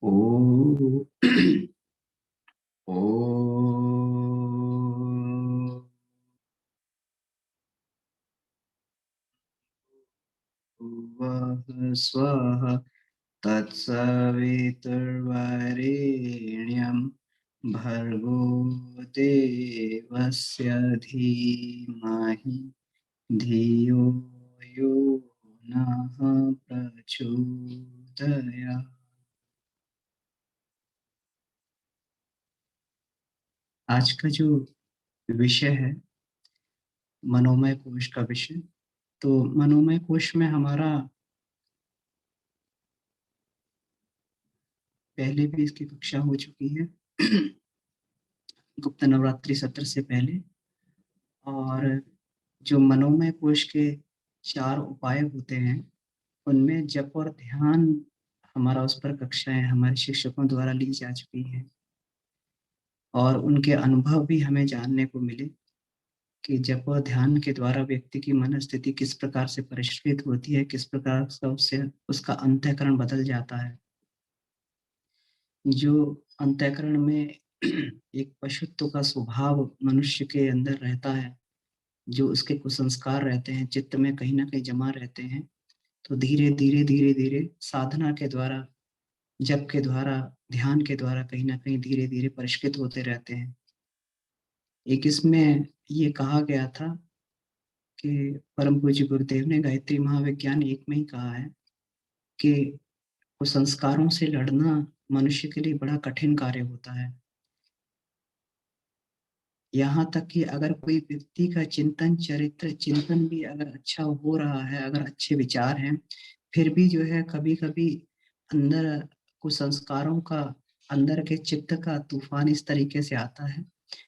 ओ ओ वः स्वः तत्सवितुर्वरेण्यं भर्गो देवस्य धीमहि धियो यो नः प्रचोदयात्। आज का जो विषय है मनोमय कोश का विषय, तो मनोमय कोश में हमारा पहले भी इसकी कक्षा हो चुकी है गुप्त नवरात्रि सत्र से पहले। और जो मनोमय कोश के 4 उपाय होते हैं उनमें जप और ध्यान हमारा उस पर कक्षाएं हमारे शिक्षकों द्वारा ली जा चुकी हैं और उनके अनुभव भी हमें जानने को मिले कि जप और ध्यान के द्वारा व्यक्ति की मन स्थिति किस प्रकार से परिष्कृत होती है, किस प्रकार से उससे उसका अंतःकरण बदल जाता है। जो अंतःकरण में एक पशुत्व का स्वभाव मनुष्य के अंदर रहता है, जो उसके कुसंस्कार रहते हैं चित्त में कहीं ना कहीं जमा रहते हैं, तो धीरे धीरे धीरे धीरे साधना के द्वारा, जप के द्वारा, ध्यान के द्वारा कहीं ना कहीं धीरे धीरे परिष्कृत होते रहते हैं। एक इसमें ये कहा गया था कि परम पूज्य गुरुदेव ने गायत्री महाविज्ञान एक में ही कहा है कि कुसंस्कारों से लड़ना मनुष्य के लिए बड़ा कठिन कार्य होता है। यहाँ तक कि अगर कोई व्यक्ति का चिंतन चरित्र चिंतन भी अगर अच्छा हो रहा है, अगर अच्छे विचार हैं, फिर भी जो है कभी कभी अंदर कुसंस्कारों का, अंदर के चित्त का तूफान इस तरीके से आता है,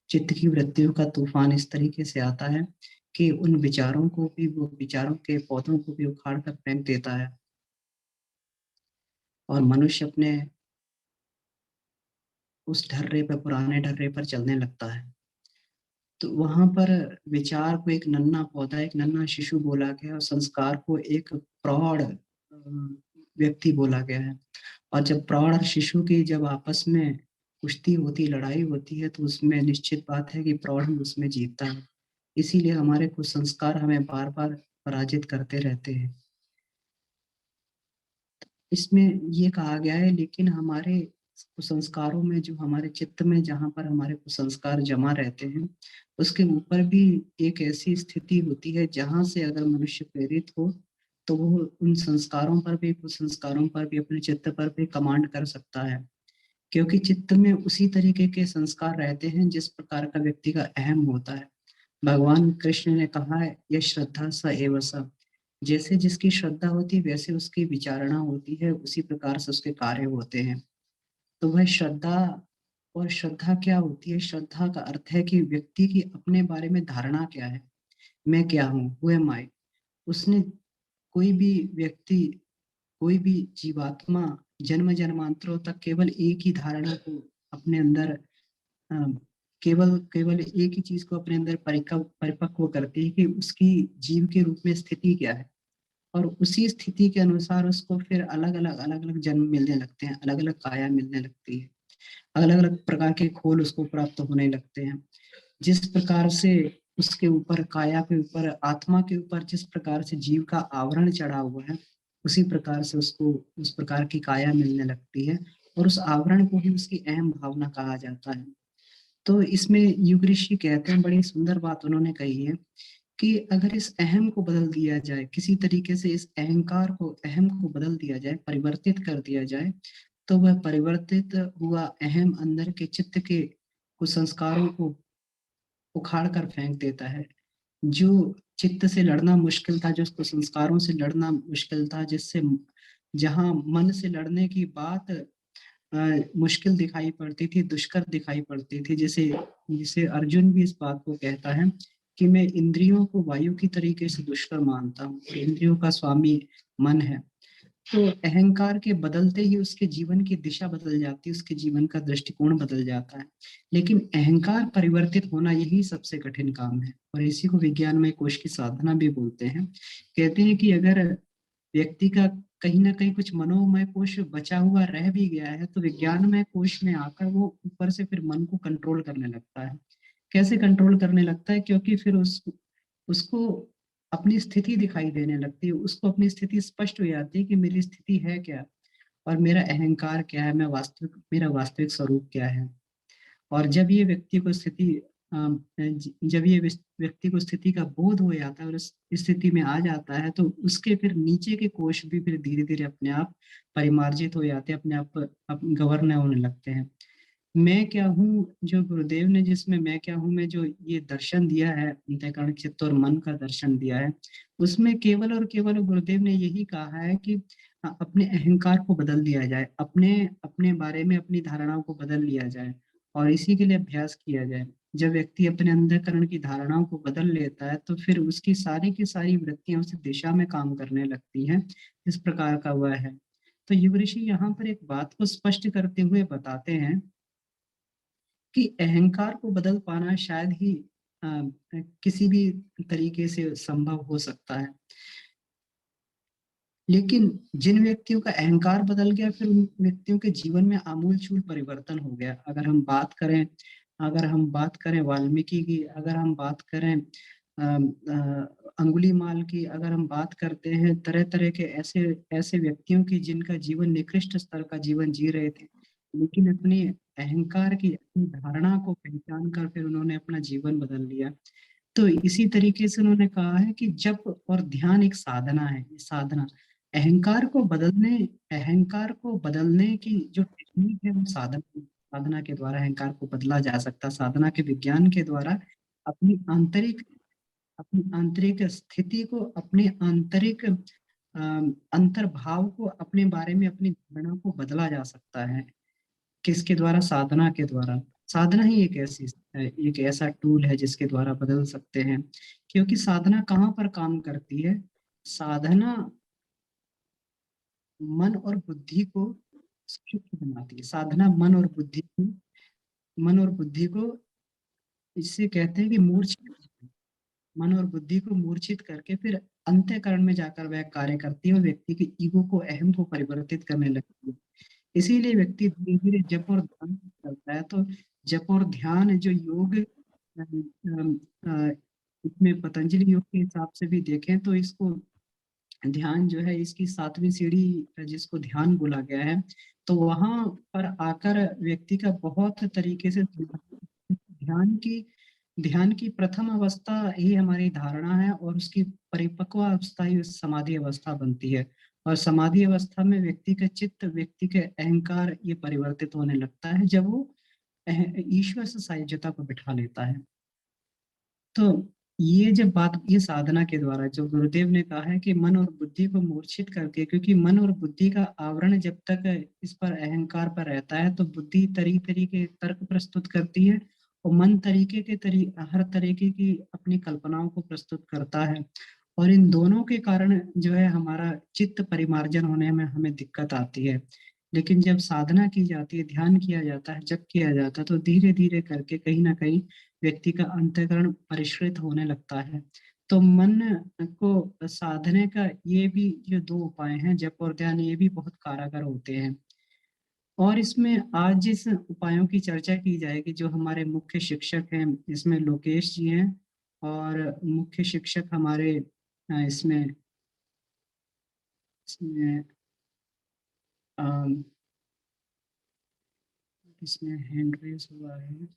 चित्त की वृत्तियों का तूफान इस तरीके से आता है कि उन विचारों को भी, वो विचारों के पौधों को भी उखाड़ कर फेंक देता है और मनुष्य अपने उस ढर्रे पर, पुराने ढर्रे पर चलने लगता है। तो वहां पर विचार को एक नन्हा पौधा, एक नन्हा शिशु बोला गया और संस्कार को एक प्रौढ़ व्यक्ति बोला गया है। और जब प्रौढ़ और शिशु की जब आपस में कुश्ती होती, लड़ाई होती है, तो उसमें निश्चित बात है कि प्रौढ़ ही उसमें जीतता है। इसीलिए हमारे कुछ संस्कार हमें बार बार पराजित करते रहते हैं। इसमें ये कहा गया है, लेकिन हमारे कुसंस्कारों में, जो हमारे चित्त में जहाँ पर हमारे कुसंस्कार जमा रहते हैं, उसके ऊपर भी एक ऐसी स्थिति होती है जहाँ से अगर मनुष्य प्रेरित हो तो वो उन संस्कारों पर भी, कुसंस्कारों पर भी, अपने चित्त पर भी कमांड कर सकता है। क्योंकि चित्त में उसी तरीके के संस्कार रहते हैं जिस प्रकार का व्यक्ति का अहम होता है। भगवान कृष्ण ने कहा है, यह श्रद्धा स एव स, जैसे जिसकी श्रद्धा होती है वैसे उसकी विचारणा होती है, उसी प्रकार से उसके कार्य होते हैं। तो वह श्रद्धा, और श्रद्धा क्या होती है? श्रद्धा का अर्थ है कि व्यक्ति की अपने बारे में धारणा क्या है, मैं क्या हूँ, हु एम आई। उसने, कोई भी व्यक्ति, कोई भी जीवात्मा जन्म जन्मांतरों तक केवल एक ही धारणा को अपने अंदर, अ, केवल केवल एक ही चीज को अपने अंदर परिपक्व करती है कि उसकी जीव के रूप में स्थिति क्या है। और उसी स्थिति के अनुसार उसको फिर अलग अलग जन्म मिलने लगते हैं, अलग अलग काया मिलने लगती है, अलग अलग प्रकार के खोल उसको प्राप्त होने लगते हैं। जिस प्रकार से उसके ऊपर, काया के ऊपर, आत्मा के ऊपर जिस प्रकार से जीव का आवरण चढ़ा हुआ है, उसी प्रकार से उसको उस प्रकार की काया मिलने लगती है। और उस आवरण को ही उसकी अहम भावना कहा जाता है। तो इसमें युग ऋषि कहते हैं, बड़ी सुंदर बात उन्होंने कही है कि अगर इस अहम को बदल दिया जाए, किसी तरीके से इस अहंकार को, अहम को बदल दिया जाए, परिवर्तित कर दिया जाए, तो वह परिवर्तित हुआ अहम अंदर के चित्त के कुछ संस्कारों को उखाड़ कर फेंक देता है। जो चित्त से लड़ना मुश्किल था, जो उसको संस्कारों से लड़ना मुश्किल था, जिससे, जहां मन से लड़ने की बात मुश्किल दिखाई पड़ती थी, दुष्कर दिखाई पड़ती थी, जैसे जैसे अर्जुन भी इस बात को कहता है कि मैं इंद्रियों को वायु की तरीके से दुष्कर मानता हूँ, इंद्रियों का स्वामी मन है। तो अहंकार के बदलते ही उसके जीवन की दिशा बदल जाती है, उसके जीवन का दृष्टिकोण बदल जाता है। लेकिन अहंकार परिवर्तित होना, यही सबसे कठिन काम है, और इसी को विज्ञान में कोश की साधना भी बोलते हैं। कहते हैं कि अगर व्यक्ति का कहीं ना कहीं कुछ मनोमय कोश बचा हुआ रह भी गया है, तो विज्ञानमय कोश में आकर वो ऊपर से फिर मन को कंट्रोल करने लगता है। कैसे कंट्रोल करने लगता है? क्योंकि फिर उसको अपनी स्थिति दिखाई देने लगती है, उसको अपनी स्थिति स्पष्ट हो जाती है कि मेरी स्थिति है क्या, और मेरा अहंकार क्या है, मेरा वास्तविक स्वरूप क्या है। और जब ये व्यक्ति को स्थिति जब ये व्यक्ति को स्थिति का बोध हो जाता है और उस स्थिति में आ जाता है, तो उसके फिर नीचे के कोश भी फिर धीरे धीरे अपने आप परिमार्जित हो जाते हैं, अपने आप गवर्न होने लगते हैं। मैं क्या हूँ, जो गुरुदेव ने जिसमें मैं क्या हूँ में जो ये दर्शन दिया है, अंतःकरण चित्त और मन का दर्शन दिया है, उसमें केवल और केवल गुरुदेव ने यही कहा है कि अपने अहंकार को बदल दिया जाए, अपने अपने बारे में अपनी धारणाओं को बदल लिया जाए, और इसी के लिए अभ्यास किया जाए। जब व्यक्ति अपने अंतःकरण की धारणाओं को बदल लेता है, तो फिर उसकी सारी की सारी वृत्तियां उस दिशा में काम करने लगती हैं इस प्रकार का वह है। तो युग ऋषि यहाँ पर एक बात को स्पष्ट करते हुए बताते हैं कि अहंकार को बदल पाना शायद ही किसी भी तरीके से संभव हो सकता है, लेकिन जिन व्यक्तियों का अहंकार बदल गया, फिर उन व्यक्तियों के जीवन में आमूलचूल परिवर्तन हो गया। अगर हम बात करें वाल्मीकि की, अगर हम बात करें अंगुलीमाल की, अगर हम बात करते हैं तरह तरह के ऐसे ऐसे व्यक्तियों की जिनका जीवन निकृष्ट स्तर का जीवन जी रहे थे, लेकिन अपने अहंकार की अपनी धारणा को पहचान कर फिर उन्होंने अपना जीवन बदल लिया। तो इसी तरीके से उन्होंने कहा है कि जप और ध्यान एक साधना है, ये साधना अहंकार को बदलने अहंकार को बदलने की जो टेक्निक है, वो साधना के द्वारा अहंकार को बदला जा सकता है। साधना के विज्ञान के द्वारा अपनी आंतरिक अपनी आंतरिक स्थिति को, अपने आंतरिक अंतर्भाव को, अपने बारे में अपनी धारणा को बदला जा सकता है। किसके द्वारा? साधना के द्वारा। साधना ही एक ऐसा टूल है जिसके द्वारा बदल सकते हैं। क्योंकि साधना कहाँ पर काम करती है? साधना मन और बुद्धि को शुद्ध बनाती है। साधना मन और बुद्धि को इससे कहते हैं कि मन और बुद्धि को मूर्छित करके फिर अंतःकरण में जाकर वह कार्य करती है और व्यक्ति के ईगो को, अहम को परिवर्तित करने लगती है। इसीलिए व्यक्ति धीरे धीरे जप और ध्यान करता है। तो जप और ध्यान जो योग इसमें पतंजलि योग के हिसाब से भी देखें तो इसको ध्यान जो है, इसकी सातवीं सीढ़ी जिसको ध्यान बोला गया है, तो वहां पर आकर व्यक्ति का बहुत तरीके से ध्यान की ध्यान की प्रथम अवस्था ही हमारी धारणा है, और उसकी परिपक्व अवस्था ही समाधि अवस्था बनती है। और समाधि अवस्था में व्यक्ति का चित्त, व्यक्ति के अहंकार ये परिवर्तित होने लगता है जब वो ईश्वर से सायुज्यता को बिठा लेता है। तो ये साधना के द्वारा जो गुरुदेव ने कहा है कि मन और बुद्धि को मूर्छित करके, क्योंकि मन और बुद्धि का आवरण जब तक इस पर अहंकार पर रहता है, तो बुद्धि तरीके तर्क प्रस्तुत करती है, और मन हर तरीके की अपनी कल्पनाओं को प्रस्तुत करता है। और इन दोनों के कारण जो है हमारा चित्त परिमार्जन होने में हमें दिक्कत आती है। लेकिन जब साधना की जाती है, ध्यान किया जाता है, जप किया जाता है, तो धीरे धीरे करके कहीं ना कहीं व्यक्ति का अंतःकरण परिष्कृत होने लगता है। तो मन को साधने का ये भी जो दो उपाय हैं, जप और ध्यान, ये भी बहुत कारगर होते हैं। और इसमें आज जिस उपायों की चर्चा की जाएगी, जो हमारे मुख्य शिक्षक हैं, इसमें लोकेश जी हैं, और मुख्य शिक्षक हमारे इसमें इसमें अम, इसमें हैंड रेस हुआ है।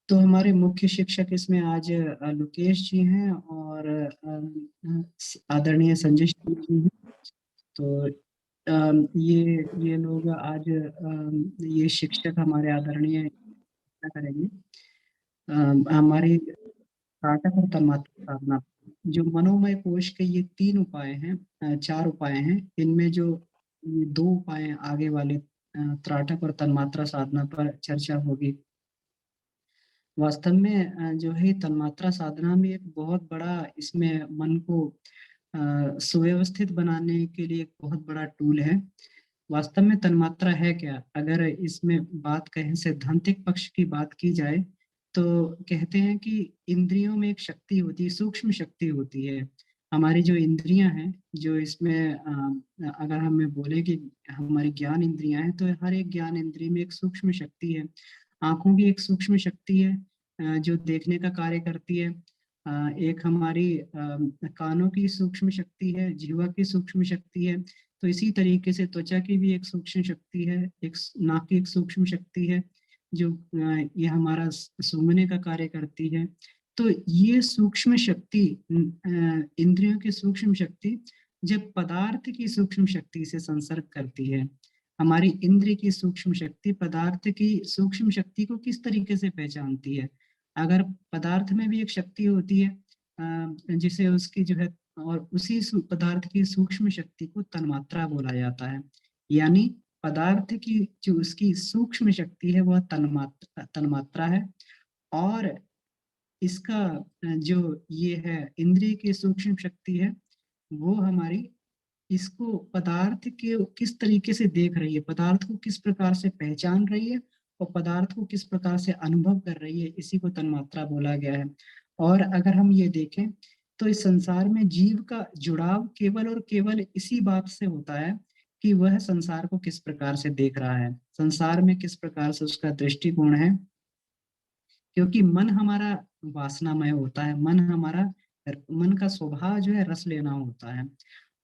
तो हमारे मुख्य शिक्षक इसमें आज लोकेश जी हैं, और आदरणीय संजय जी हैं। तो ये लोग आज ये शिक्षक हमारे आदरणीय क्या करेंगे, हमारी त्राटक और तन्मात्रा साधना, जो मनोमय कोश के ये तीन उपाय हैं, चार उपाय हैं, इनमें जो ये दो उपाय आगे वाले त्राटक और तन्मात्रा साधना पर चर्चा होगी। वास्तव में जो है तन्मात्रा साधना में एक बहुत बड़ा, इसमें मन को सुव्यवस्थित बनाने के लिए एक बहुत बड़ा टूल है। वास्तव में तन्मात्रा है क्या? अगर इसमें बात कहें, सैद्धांतिक पक्ष की बात की जाए, तो कहते हैं कि इंद्रियों में एक शक्ति होती है, सूक्ष्म शक्ति होती है। हमारी जो इंद्रियां हैं, जो इसमें अगर हमें बोले कि हमारी ज्ञान इंद्रियां हैं, तो हर एक ज्ञान इंद्रिय में एक सूक्ष्म शक्ति है। आंखों की एक सूक्ष्म शक्ति है, जो देखने का कार्य करती है। एक हमारी कानों की सूक्ष्म शक्ति है, जिह्वा की सूक्ष्म शक्ति है। तो इसी तरीके से त्वचा की भी एक सूक्ष्म शक्ति है, एक नाक की एक सूक्ष्म शक्ति है, जो ये हमारा सूंघने का कार्य करती है। तो ये सूक्ष्म शक्ति, इंद्रियों की सूक्ष्म शक्ति जब पदार्थ की सूक्ष्म शक्ति से संसर्ग करती है, हमारी इंद्रिय की सूक्ष्म शक्ति पदार्थ की सूक्ष्म शक्ति को किस तरीके से पहचानती है? अगर पदार्थ में भी एक शक्ति होती है, जिसे उसकी जो है, और उसी पदार्थ की सूक्ष्म शक्ति को तन्मात्रा बोला जाता है। यानी पदार्थ की जो उसकी सूक्ष्म शक्ति है वह तन्मात्रा है। और इसका जो ये है इंद्रिय की सूक्ष्म शक्ति है, वो हमारी इसको पदार्थ के किस तरीके से देख रही है, पदार्थ को किस प्रकार से पहचान रही है, और पदार्थ को किस प्रकार से अनुभव कर रही है, इसी को तन्मात्रा बोला गया है। और अगर हम ये देखें, तो इस संसार में जीव का जुड़ाव केवल और केवल इसी बात से होता है कि वह संसार को किस प्रकार से देख रहा है, संसार में किस प्रकार से उसका दृष्टिकोण है। क्योंकि मन हमारा वासनामय होता है, मन का स्वभाव जो है रस लेना होता है।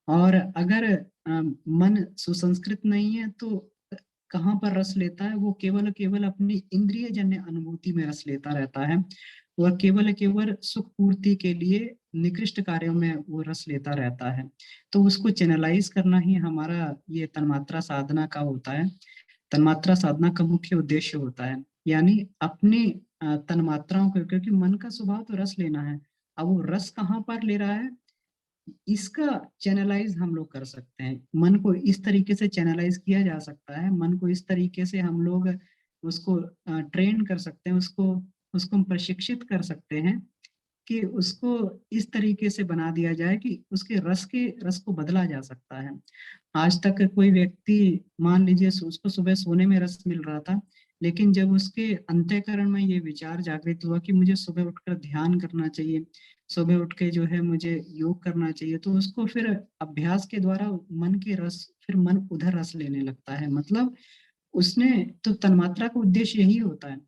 और अगर मन सुसंस्कृत नहीं है, तो कहाँ पर रस लेता है? वो केवल केवल अपनी इंद्रिय जन्य अनुभूति में रस लेता रहता है। वह केवल केवल सुख पूर्ति के लिए निकृष्ट कार्यों में वो रस लेता रहता है। तो उसको चैनलाइज करना ही हमारा ये तन्मात्रा साधना का होता है। तन्मात्रा साधना का मुख्य उद्देश्य होता है, यानी अपने तन्मात्राओं को, क्योंकि मन का स्वभाव तो रस लेना है। अब वो रस कहाँ पर ले रहा है, इसका चैनलाइज हम लोग कर सकते हैं। मन को इस तरीके से चैनलाइज किया जा सकता है, मन को इस तरीके से हम लोग उसको ट्रेन कर सकते हैं, उसको उसको हम प्रशिक्षित कर सकते हैं कि उसको इस तरीके से बना दिया जाए कि उसके रस को बदला जा सकता है। आज तक कोई व्यक्ति, मान लीजिए उसको सुबह सोने में रस मिल रहा था, लेकिन जब उसके अंतःकरण में ये विचार जागृत हुआ कि मुझे सुबह उठकर ध्यान करना चाहिए, सुबह उठ के जो है मुझे योग करना चाहिए, तो उसको फिर अभ्यास के द्वारा मन के रस, फिर मन उधर रस लेने लगता है। मतलब उसने, तो तन्मात्रा का उद्देश्य यही होता है।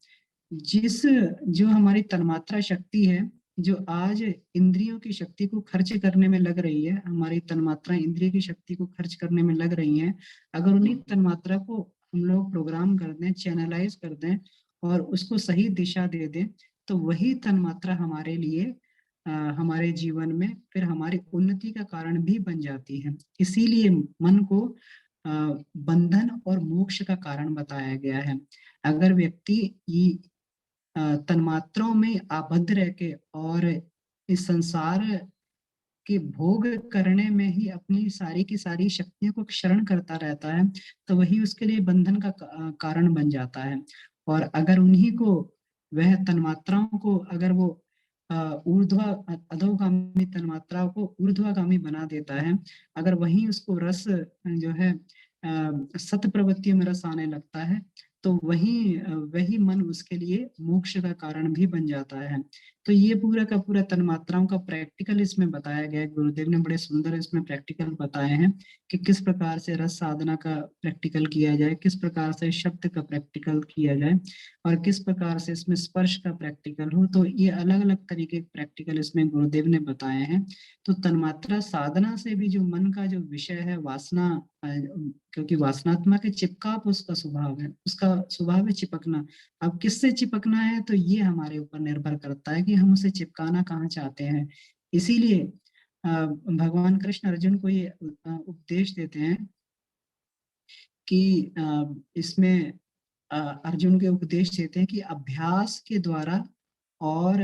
जिस जो हमारी तन्मात्रा शक्ति है, जो आज इंद्रियों की शक्ति को खर्च करने में लग रही है, हमारी तन्मात्रा इंद्रिय की शक्ति को खर्च करने में लग रही है, अगर उन्हीं तन्मात्रा को हम लोग प्रोग्राम कर दें, चैनलाइज कर दें, और उसको सही दिशा दे दें, तो वही तन्मात्रा हमारे लिए हमारे जीवन में फिर हमारी उन्नति का कारण भी बन जाती है। इसीलिए मन को अ, बंधन और मोक्ष का कारण बताया गया है। अगर व्यक्ति तन्मात्राओं में आबद्ध रह के और इस संसार के भोग करने में ही अपनी सारी की सारी शक्तियों को क्षरण करता रहता है, तो वही उसके लिए बंधन का कारण बन जाता है। और अगर उन्हीं को, वह तन्मात्राओं को अगर वो ऊर्ध्व अधोगामी तन्मात्राओं को ऊर्ध्वगामी बना देता है, अगर वही उसको रस जो है सत प्रवृत्तियों में रस आने लगता है, तो वही मन उसके लिए मोक्ष का कारण भी बन जाता है। तो ये पूरा का पूरा तन्मात्राओं का प्रैक्टिकल इसमें बताया गया है। गुरुदेव ने बड़े सुंदर इसमें प्रैक्टिकल बताए हैं कि किस प्रकार से रस साधना का प्रैक्टिकल किया जाए, किस प्रकार से शब्द का प्रैक्टिकल किया जाए, और किस प्रकार से इसमें स्पर्श का प्रैक्टिकल हो। तो ये अलग अलग तरीके के प्रैक्टिकल इसमें गुरुदेव ने बताए हैं। तो तन्मात्रा साधना से भी जो मन का जो विषय है, वासना, क्योंकि वासनात्मक है, चिपकाव उसका स्वभाव है, उसका स्वभाव है चिपकना। अब किससे चिपकना है, तो ये हमारे ऊपर निर्भर करता है कि हम उसे चिपकाना कहाँ चाहते हैं। इसीलिए भगवान कृष्ण अर्जुन को ये उपदेश देते हैं कि इसमें अर्जुन के उपदेश देते हैं कि अभ्यास के द्वारा और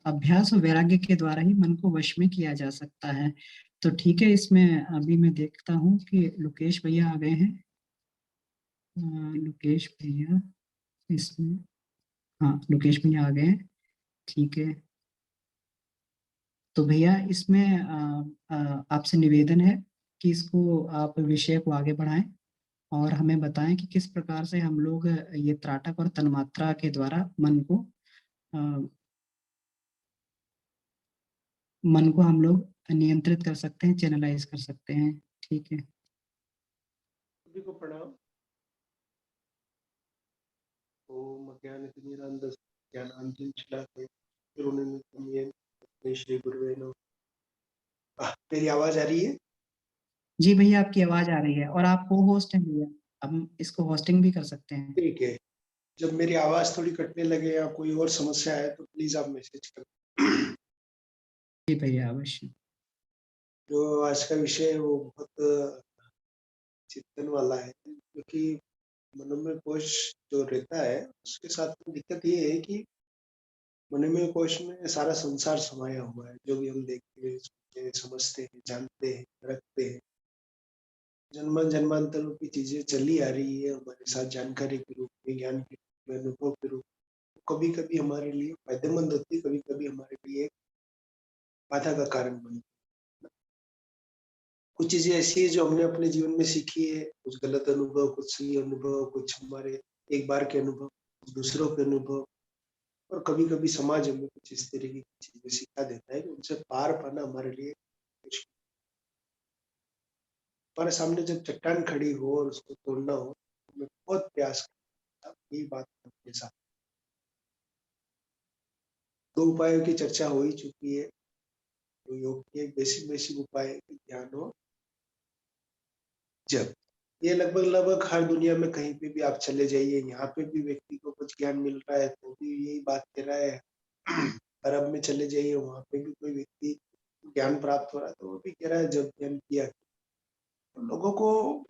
अभ्यास और वैराग्य के द्वारा ही मन को वश में किया जा सकता है। तो ठीक है, इसमें अभी मैं देखता हूँ कि लोकेश भैया आ गए हैं। लोकेश भैया इसमें, हाँ लोकेश भैया आ गए हैं। ठीक है, तो भैया इसमें आपसे निवेदन है कि इसको आप विषय को आगे बढ़ाएं और हमें बताएं कि किस प्रकार से हम लोग ये त्राटक और तन्मात्रा के द्वारा मन को हम लोग नियंत्रित कर सकते हैं, चैनलाइज कर सकते हैं। ठीक है। सभी को प्रणाम। ओम अज्ञानतिमिरान्धस्य ज्ञानाञ्जनशलाकया तस्मै श्री गुरुवे नमः। मेरी आवाज आ रही है? जी भैया, आपकी आवाज आ रही है और आप को होस्ट हैं भैया, हम इसको होस्टिंग भी कर सकते हैं। ठीक है। जब मेरी आवाज थोड़ी कटने लगे या कोई और समस्या है तो प्लीज आप मैसेज कर। जी भैया, अवश्य। जो आज का विषय है वो बहुत चिंतन वाला है, क्योंकि मनोमय कोश जो रहता है उसके साथ में दिक्कत ये है कि मनोमय कोश में सारा संसार समाया हुआ है। जो भी हम देखते हैं, सुनते हैं, समझते हैं, जानते हैं, रखते हैं, जन्म जन्मांतरों की चीजें चली आ रही है हमारे साथ, जानकारी के रूप में, ज्ञान के रूप में, अनुभव के रूप में। कभी कभी हमारे लिए फायदेमंद होती है, कभी कभी हमारे लिए एक बाधा का कारण बनती है। कुछ चीजें ऐसी है जो हमने अपने जीवन में सीखी है, कुछ गलत अनुभव, कुछ सही अनुभव, कुछ हमारे एक बार के अनुभव, कुछ दूसरों के अनुभव, और कभी कभी समाज हमें कुछ इस तरीके की चीजें सिखा देता है कि उनसे पार पाना हमारे लिए मुश्किल। हमारे सामने जब चट्टान खड़ी हो और उसको तोड़ना हो, हमें बहुत प्रयास करना है। यही बात आपके साथ। दो उपायों की चर्चा हो ही चुकी है। तो योग के बेसिक बेसिक उपाय है कि ध्यान और जप। ये लगभग लगभग हर दुनिया में कहीं पे भी आप चले जाइए, यहाँ पे भी व्यक्ति को कुछ ज्ञान मिल रहा है तो भी यही बात कह रहा है। अरब में चले जाइए, वहां पे भी कोई व्यक्ति ज्ञान प्राप्त हो रहा है तो वो भी कह रहा है जब ज्ञान किया। तो लोगों को,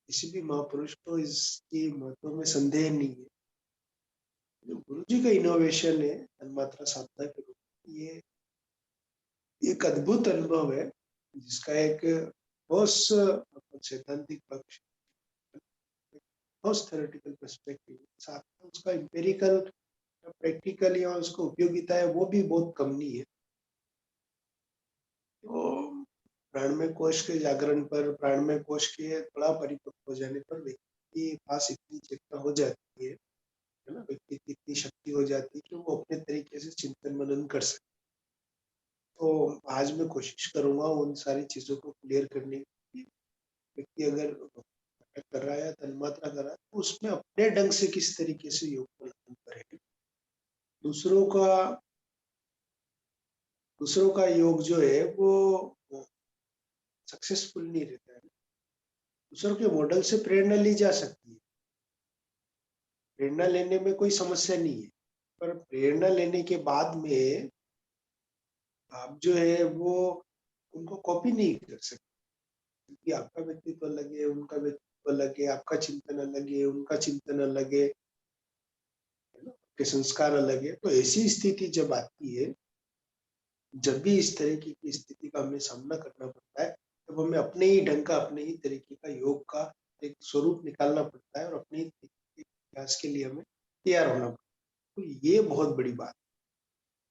किसी भी महापुरुष को इसकी महत्व में संदेह नहीं है। जो गुरु जी का इनोवेशन है तन्मात्रा साधना के रूप में, ये एक अद्भुत अनुभव है जिसका एक ठोस सैद्धांतिक पक्ष, ठोस थ्योरेटिकल पर्सपेक्टिव, साथ में उसका एम्पिरिकल प्रैक्टिकल या उसका उपयोगिता है वो भी बहुत कम नहीं है। तो प्राणमय कोश के जागरण पर, प्राणमय कोश के थोड़ा परिपक्व हो जाने पर व्यक्ति के पास इतनी चेतना हो जाती है ना, व्यक्ति की इतनी शक्ति हो जाती है कि वो अपने तरीके से चिंतन मनन कर सकते। तो आज मैं कोशिश करूंगा उन सारी चीजों को क्लियर करने की। व्यक्ति अगर कर रहा है, तन्मात्रा कर रहा है, तो उसमें अपने ढंग से किस तरीके से योग को लागू करे। दूसरों का योग जो है वो सक्सेसफुल नहीं रहता है। दूसरों के मॉडल से प्रेरणा ली जा सकती है, प्रेरणा लेने में कोई समस्या नहीं है, पर प्रेरणा लेने के बाद में आप जो है वो उनको कॉपी नहीं कर सकते, क्योंकि आपका व्यक्तित्व अलग है, उनका व्यक्तित्व अलग है, आपका चिंतन अलग है, उनका चिंतन अलग है ना, आपके संस्कार अलग है। तो ऐसी स्थिति जब आती है, जब भी इस तरीके की स्थिति का हमें सामना करना पड़ता है, तब हमें अपने ही ढंग का, अपने ही तरीके का योग का एक स्वरूप निकालना पड़ता है और अपने ही अभ्यास के लिए हमें तैयार होना पड़ता है। तो ये बहुत बड़ी बात है,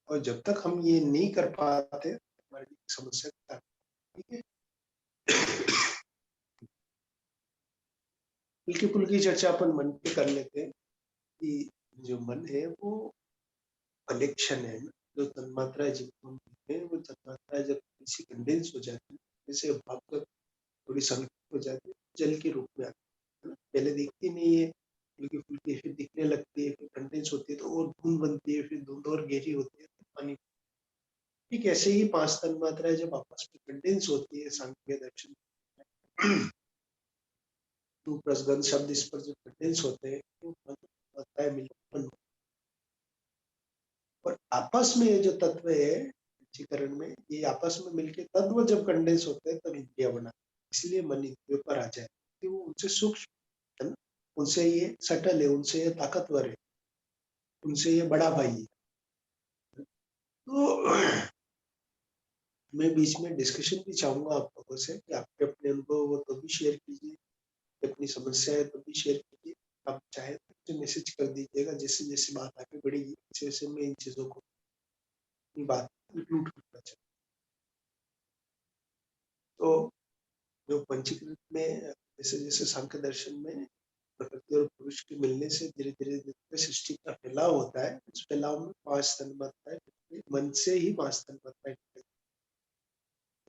और जब तक हम ये नहीं कर पाते हमारी समस्या का, ठीक है। हल्की फुल्की चर्चा अपन मन पे कर लेते हैं कि जो मन है वो कलेक्शन है ना, जो तन्मात्रा है जिनको हम कहते हैं, वो तन्मात्रा जब किसी कंडेंस हो जाती है, जैसे भाप जब थोड़ी संकुचित हो जाती है, जल के रूप में आती है ना। पहले दिखती नहीं है, हल्की फुल्की, फिर दिखने लगती है, फिर कंडेंस होती है तो और धुंध बनती है, फिर धुंध और गहरी होती है तो पानी। ठीक ऐसे ही पांच तन्मात्राएं जब आपस में कंडेंस होती है सांख्य दर्शन, रूप रसगंध शब्द इस पर जब कंडेंस होते हैं तो तन्मात्राएं मिलकर, और आपस में ये जो तत्व है पंचीकरण में, ये आपस में मिलके तत्व जब कंडेंस होते हैं तब इंद्रिया बना। इसलिए मन इंद्रियों पर आ जाए कि वो उनसे सूक्ष्म है ना, उनसे ये सटल है, उनसे ये ताकतवर है, उनसे ये बड़ा भाई है। तो मैं बीच में डिस्कशन भी चाहूंगा आप लोगों से कि आपके अपने अनुभव वो तो भी शेयर कीजिए, अपनी समस्या है तो भी शेयर कीजिए। आप चाहे तो मैसेज कर दीजिएगा, जैसे जैसे बात आगे बढ़ेगी वैसे वैसे मैं इन चीजों को, बात इंक्लूड करना चाहूँ। तो जैसे जैसे सांख्य दर्शन में प्रकृति और पुरुष के मिलने से धीरे धीरे धीरे सृष्टि का फैलाव होता है। उस फैलाव में 5 तन्मात्राएं, मन से ही 5 तन्मात्राएं।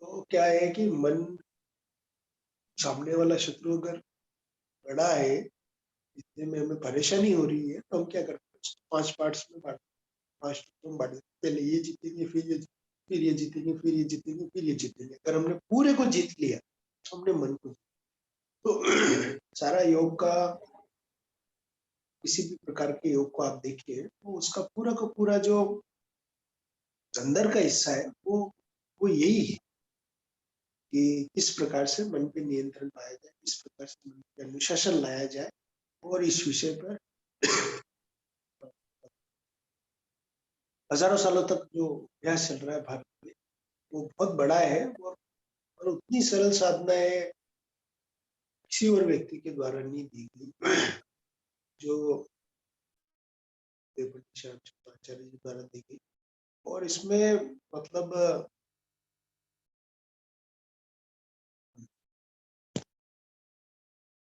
तो क्या है कि मन, सामने वाला शत्रु अगर बड़ा है, इतने में हमें परेशानी हो रही है, तो हम क्या करते हैं, 5 पार्ट्स में बांट, 5 टुकड़ों में बांट देते हैं। पहले ये जीतेंगे, फिर ये जीतेंगे, फिर ये जीतेंगे, फिर ये जीतेंगे। अगर हमने पूरे को जीत लिया तो हमने मन को, तो सारा योग का, किसी भी प्रकार के योग को आप देखिए, तो उसका पूरा का पूरा जो अंदर का हिस्सा है वो यही है कि किस प्रकार से मन पे नियंत्रण पाया जाए, किस प्रकार से मन पे अनुशासन लाया जाए। और इस विषय पर हजारों सालों तक जो अभ्यास चल रहा है भारत में, वो बहुत बड़ा है। और उतनी सरल साधनाएं किसी और व्यक्ति के द्वारा नहीं दी गई जो आचार्य जी द्वारा दी गई। और इसमें मतलब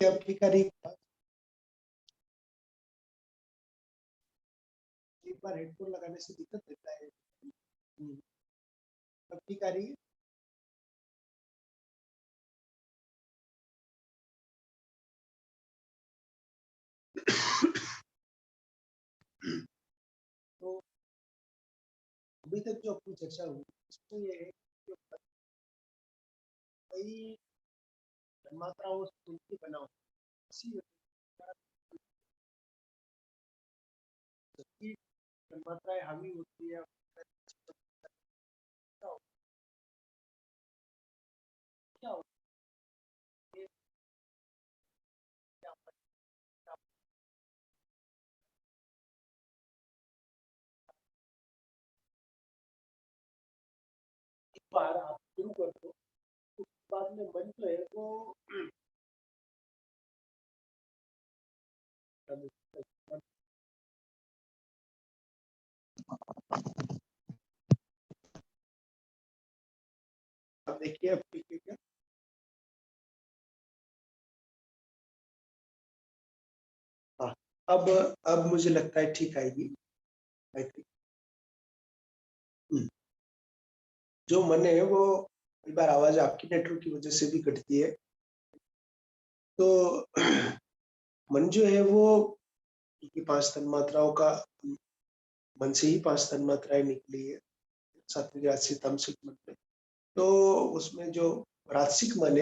क्या ठीक है, एक बार हेडफोन लगाने से दिक्कत देता है। अब ठीक आ रही है। तो अभी तक जो अपनी चर्चा हुई उसमें ये है कि कई तन्मात्राओं से मिलकर बना हुआ इसी सबकी तन्मात्राएं हावी होती है। क्या होता है, एक बार आप शुरू कर दो, उसके बाद में मन जो है वो अब देखिए, अब ठीक है क्या? हाँ, अब मुझे लगता है ठीक आएगी, आई थिंक। जो मन है वो कई बार आवाज आपकी नेटवर्क की वजह से भी कटती है। तो मन जो है वो, क्योंकि 5 तन्मात्राओं का, मन से ही 5 तन्मात्राएं निकली है, सात्विक राजसिक तामसिक मन में। तो उसमें जो राजसिक मन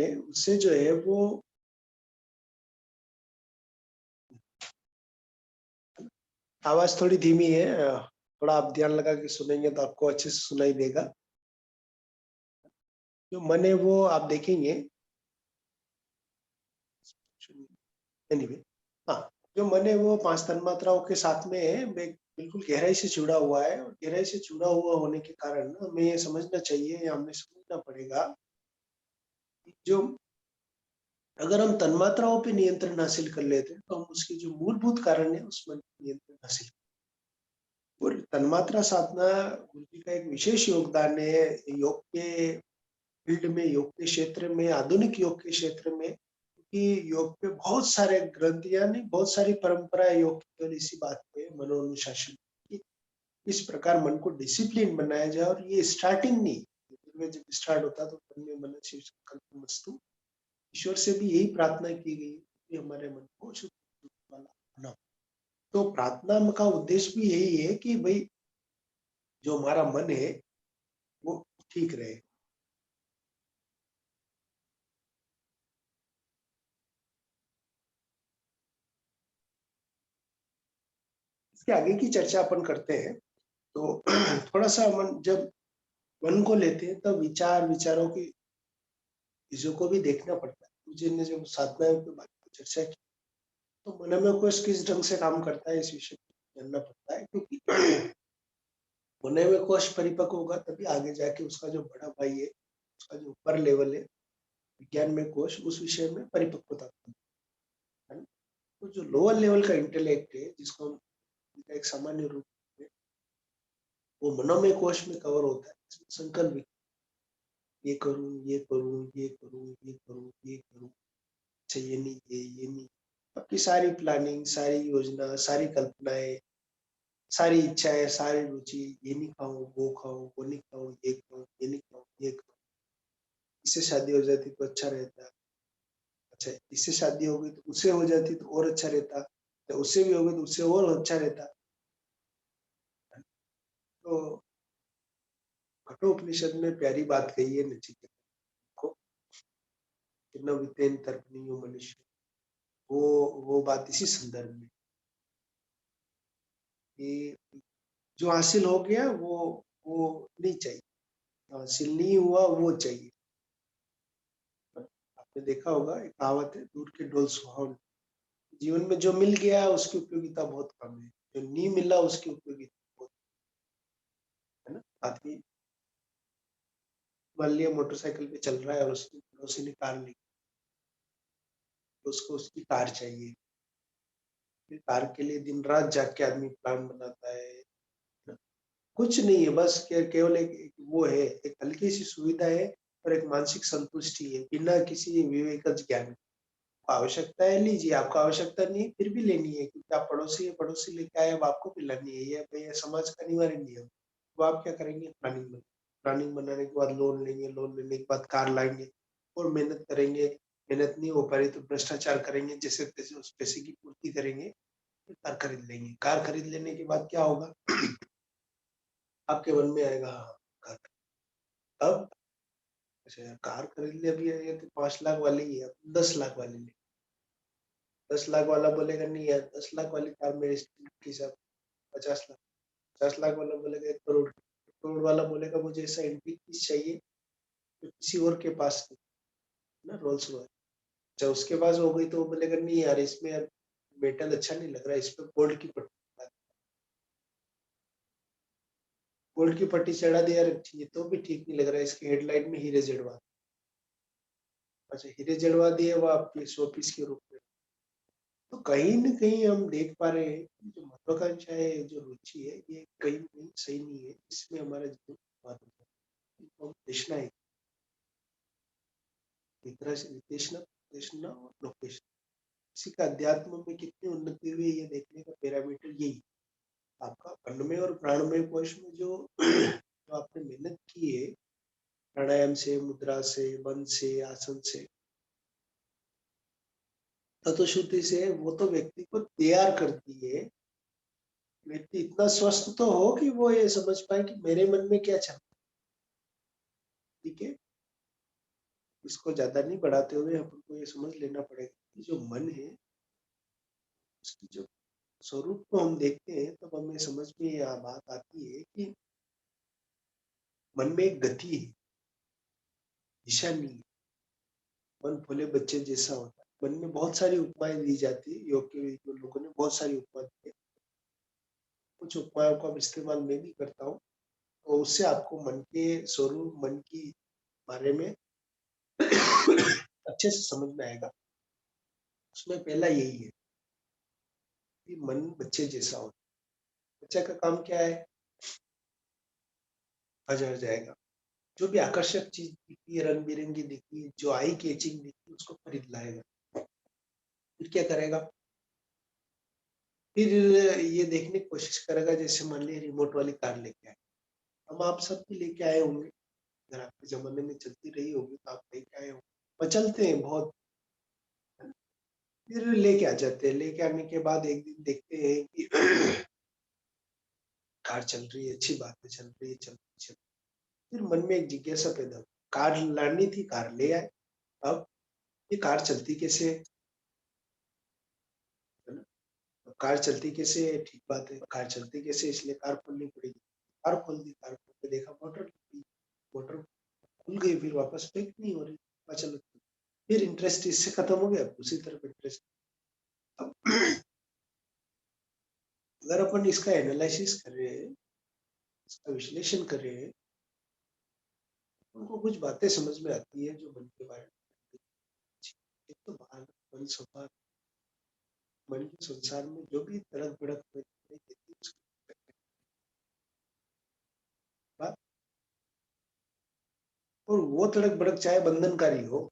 है, उससे जो है वो आवाज थोड़ी धीमी है। थोड़ा आप ध्यान लगा के सुनेंगे तो आपको अच्छे से सुनाई देगा। जो मन है वो आप देखेंगे, एनीवे, हाँ, जो मन है वो 5 तन्मात्राओं के साथ में है, बिल्कुल गहराई से जुड़ा हुआ है। और गहराई से जुड़ा हुआ होने के कारण हमें ये समझना चाहिए, या हमें समझना पड़ेगा कि जो, अगर हम तन्मात्राओं पे नियंत्रण हासिल कर लेते हैं तो हम उसके जो मूलभूत कारण है उस मन पर नियंत्रण हासिल। और तन्मात्रा साधना गुरु जी का एक विशेष योगदान है योग के फील्ड में, योग के क्षेत्र में, आधुनिक योग के क्षेत्र में। क्योंकि योग पे बहुत सारे ग्रंथ, यानी बहुत सारी परंपराएं योग केवल इसी बात पे, मनोनुशासन की, इस प्रकार मन को डिसिप्लिन बनाया जाए। और ये स्टार्टिंग नहीं, जब स्टार्ट होता तो मन में मन शिव संकल्प मस्तु, ईश्वर से भी यही प्रार्थना की गई कि हमारे मन को शुद्ध वाला बनाओ। तो प्रार्थना का उद्देश्य भी यही है कि भाई जो हमारा मन है वो ठीक रहे। इसके आगे की चर्चा अपन करते हैं। तो थोड़ा सा मन, जब मन को लेते हैं तब विचारों की चीजों को भी देखना पड़ता है। मुझे ने जब साधनाओं के बारे में चर्चा की, तो मन में कोश किस ढंग से काम करता है इस विषय में जानना पड़ता है। क्योंकि मन में कोश परिपक्व होगा तभी आगे जाके उसका जो बड़ा भाई है, उसका जो ऊपर लेवल है विज्ञान में कोश, उस विषय में परिपक्वता है ना। तो जो लोअर लेवल का इंटेलेक्ट है, जिसको हम एक सामान्य रूप में वो मनोमय कोश में कवर होता है, संकल्प ये करूँ, ये करूँ, ये करूँ, ये करूँ, ये करूँ, अच्छा ये नहीं, ये नहीं। आपकी सारी प्लानिंग, सारी योजना, सारी कल्पनाएँ, सारी इच्छाएँ, सारी रुचि, ये नहीं खाऊँ, वो नहीं खाऊँ, ये खाऊँ, ये नहीं खाऊँ, ये खाऊँ। इससे शादी हो जाती तो अच्छा रहता। अच्छा इससे शादी हो गई तो उससे हो जाती तो और अच्छा रहता। तो उससे भी हो गई तो उससे और अच्छा रहता। तो कठोपनिषद में प्यारी बात कही है नचिकेता को कि न विद्येन तर्कनीयो मनुष्य। वो वो बात इसी संदर्भ में कि जो हासिल हो गया वो नहीं चाहिए, जो हासिल नहीं हुआ वो चाहिए। आपने देखा होगा एक कहावत है, दूर के डोल सुहावने। जीवन में जो मिल गया उसकी उपयोगिता बहुत कम है, जो नहीं मिला उसकी उपयोगिता बहुत है ना। आदमी मान लिया मोटरसाइकिल पे चल रहा है और उसके पड़ोसी ने कार ली, तो उसको उसकी कार चाहिए। फिर कार के लिए दिन रात जाग के आदमी प्लान बनाता है ना। कुछ नहीं है, बस केवल एक वो है, एक हल्की सी सुविधा है और एक मानसिक संतुष्टि है बिना किसी विवेकज ज्ञान के। आवश्यकता है लीजिए, आपको आवश्यकता नहीं है फिर भी लेनी है क्योंकि आप पड़ोसी है, पड़ोसी लेके आए, अब आपको भी लानी है, ये समाज का अनिवार्य नियम। तो आप क्या करेंगे, प्लानिंग बनाने के बाद लोन लेंगे, लोन लेने के बाद कार लाएंगे और मेहनत करेंगे। मेहनत नहीं हो पा रही तो भ्रष्टाचार करेंगे, जैसे तैसे उस पैसे की पूर्ति करेंगे, फिर कार खरीद लेंगे। कार खरीद लेने के बाद क्या होगा, आपके मन में आएगा हाँ कार। अब अच्छा यार कार खरीद लिया, अभी ये तो 5 लाख वाली ही है, अब 10 लाख वाली ले। 10 लाख वाला बोलेगा नहीं यार, 10 लाख वाली कार मेरे के हिसाब 50 लाख। 50 लाख वाला बोलेगा 1 करोड़। 1 करोड़ वाला बोलेगा मुझे ऐसा एंटीक पीस चाहिए जो किसी और के पास नहीं है ना, रोल्स रॉयस। अच्छा उसके पास हो गई तो वो बोलेगा नहीं यार, इसमें यार मेटल अच्छा नहीं लग रहा है, इस पे गोल्ड की पट्टी, गोल्ड की पट्टी चढ़ा दी यार, ये तो भी ठीक नहीं लग रहा है, इसके हेडलाइट में हीरे जड़वा। अच्छा हीरे जड़वा दिए वो आपके शो पीस के रूप में। तो कहीं न कहीं हम देख पा रहे हैं कि जो महत्वाकांक्षा है, जो रुचि है, ये कहीं न कहीं सही नहीं है। इसमें हमारा जीवन बर्बाद हो जाता है। तो हम तृष्णा है, एक तरह से वितृष्णा, तृष्णा और लोकेशना। किसी का अध्यात्म में कितनी उन्नति हुई है ये देखने का पैरामीटर यही है। आपका अन्नमय और प्राणमय कोश में जो जो आपने मेहनत की है, प्राणायाम से, मुद्रा से, मन से, आसन से, तत्वशुद्धि से, वो तो व्यक्ति को तैयार करती है। व्यक्ति इतना स्वस्थ तो हो कि वो ये समझ पाए कि मेरे मन में क्या चल रहा है। ठीक है, इसको ज्यादा नहीं बढ़ाते हुए अपन को ये समझ लेना पड़ेगा कि जो मन है उसकी जो स्वरूप को हम देखते हैं तब हमें समझ में यह बात आती है कि मन में एक गति है, दिशा नहीं है। मन भोले बच्चे जैसा होता है। मन में बहुत सारी उपमाएं दी जाती है, योग के जो लोगों ने बहुत सारी उपमा दी है। कुछ उपमाओं का इस्तेमाल मैं भी करता हूँ, तो उससे आपको मन के स्वरूप, मन की बारे में अच्छे से समझ में आएगा। उसमें पहला यही है कि मन बच्चे जैसा होता है। बच्चे का काम क्या है, बाजार जाएगा, जो भी आकर्षक चीज दिखी, रंग बिरंगी दिखी, जो आई कैचिंग दिखी, उसको खरीद लाएगा। फिर क्या करेगा, फिर ये देखने की कोशिश करेगा, जैसे मान लीजिए रिमोट वाली कार लेके आए, हम आप सब भी लेके आए होंगे, अगर आपके जमाने में चलती रही होगी तो आप लेके आए होंगे, मचलते हैं बहुत। फिर लेके आ जाते हैं, लेके आने के बाद एक दिन देखते हैं कि कार चल रही है, अच्छी बात है, चल रही है, चल रही है, चल रही है। फिर मन में एक जिज्ञासा पैदा हुई, कार लानी थी, कार ले आए। अब ये कार चलती कैसे है ना, तो कार चलती कैसे है, ठीक बात है, कार चलती कैसे है, इसलिए कार खोलनी पड़ेगी। कार खोल दी, कार खोल के देखा मोटर लगी, मोटर खुल गई, फिर वापस पैक नहीं हो रही, चलो। फिर इंटरेस्ट इससे खत्म हो गया, दूसरी तरफ इंटरेस्ट। अब अगर अपन इसका एनालिसिस कर रहे हैं, इसका विश्लेषण कर रहे हैं, उनको कुछ बातें समझ में आती है जो मन के बारे में। एक तो बाहर मन स्वभाव, मन के संसार में जो भी तड़क भड़क रहती है, उसकी बात और वो तड़क भड़क चाहे बंधनकारी हो,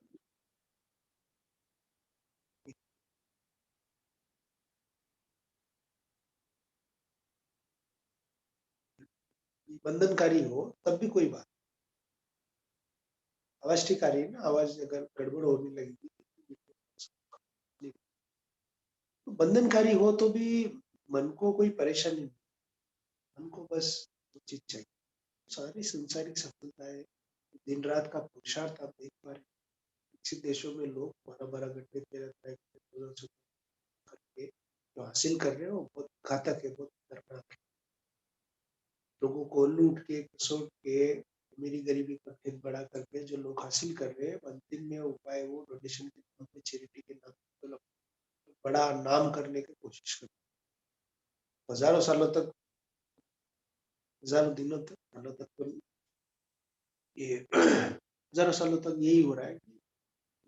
बंधनकारी हो, तब भी कोई बात। आवाज ठीक आ रही है ना? आवाज अगर गड़बड़ होने लगेगी तो बंधनकारी हो तो भी मन को कोई परेशानी नहीं, मन को बस वो चीज चाहिए। सारी संसारिक सफलताएं, दिन रात का पुरुषार्थ आप देख पा रहे हैं। विकसित देशों में लोग 12-12 घंटे 13-13 घंटे करके जो हासिल कर रहे हैं वो बहुत घातक है, बहुत खतरनाक है। लोगों को लूट के, खसोट के, अमीरी गरीबी का भेद बढ़ा करके जो लोग हासिल कर रहे हैं, अंतिम में उपाय वो डोनेशन के नाम पे, चैरिटी के नाम पे लोग बड़ा नाम करने की कोशिश करते हैं। हजारों सालों तक, हजारों दिनों तक, सालों तक तो ये हजारों सालों तक यही हो रहा है कि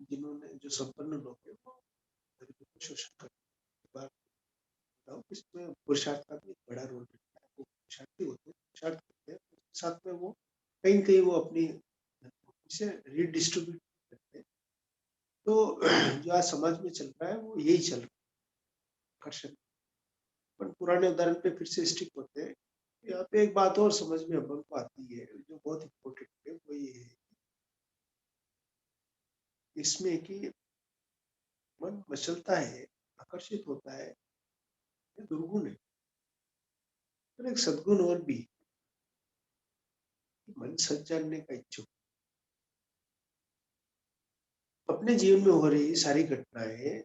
जिन्होंने, जो संपन्न लोग हैं वो गरीबों को शोषण करते हैं। बताओ इसमें पुरुषार्थ का भी एक बड़ा रोल रहता है। वो पुरुषार्थी होते हैं, पुरुषार्थ करते हैं, साथ में वो कहीं न कहीं वो अपनी इसे रीडिस्ट्रीब्यूट करते हैं। तो जो आज समाज में चल रहा है वो यही चल रहा है, आकर्षण। पर पुराने उदाहरण पे फिर से स्टिक होते हैं। यहाँ पे एक बात और समझ में अपन को आती है जो बहुत इम्पोर्टेंट है, वो ये है इसमें कि मन मचलता है, आकर्षित होता है, ये दुर्गुण है। और एक सद्गुण और भी, मन सच जानने का इच्छुक। अपने जीवन में हो रही सारी घटनाएं,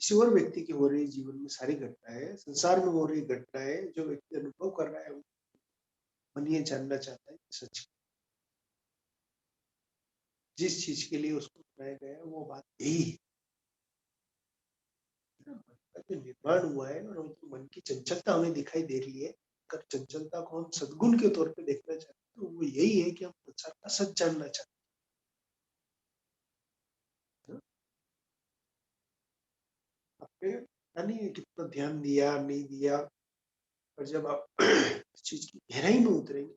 किसी और व्यक्ति की हो रही जीवन में सारी घटनाएं, संसार में हो रही घटनाएं जो व्यक्ति अनुभव कर रहा है, वो मन ये जानना चाहता है कि सच जिस चीज के लिए उसको बनाया गया है वो बात यही है। मन का जो निर्माण हुआ है और उनकी मन की चंचलता हमें दिखाई दे रही है, अगर चंचलता को हम सद्गुण के तौर पे देखना चाहते हैं तो वो यही है कि हम संसार का सच जानना चाहते हैं। आपने पता नहीं कितना ध्यान दिया नहीं दिया, और जब आप इस चीज की गहराई में उतरेंगे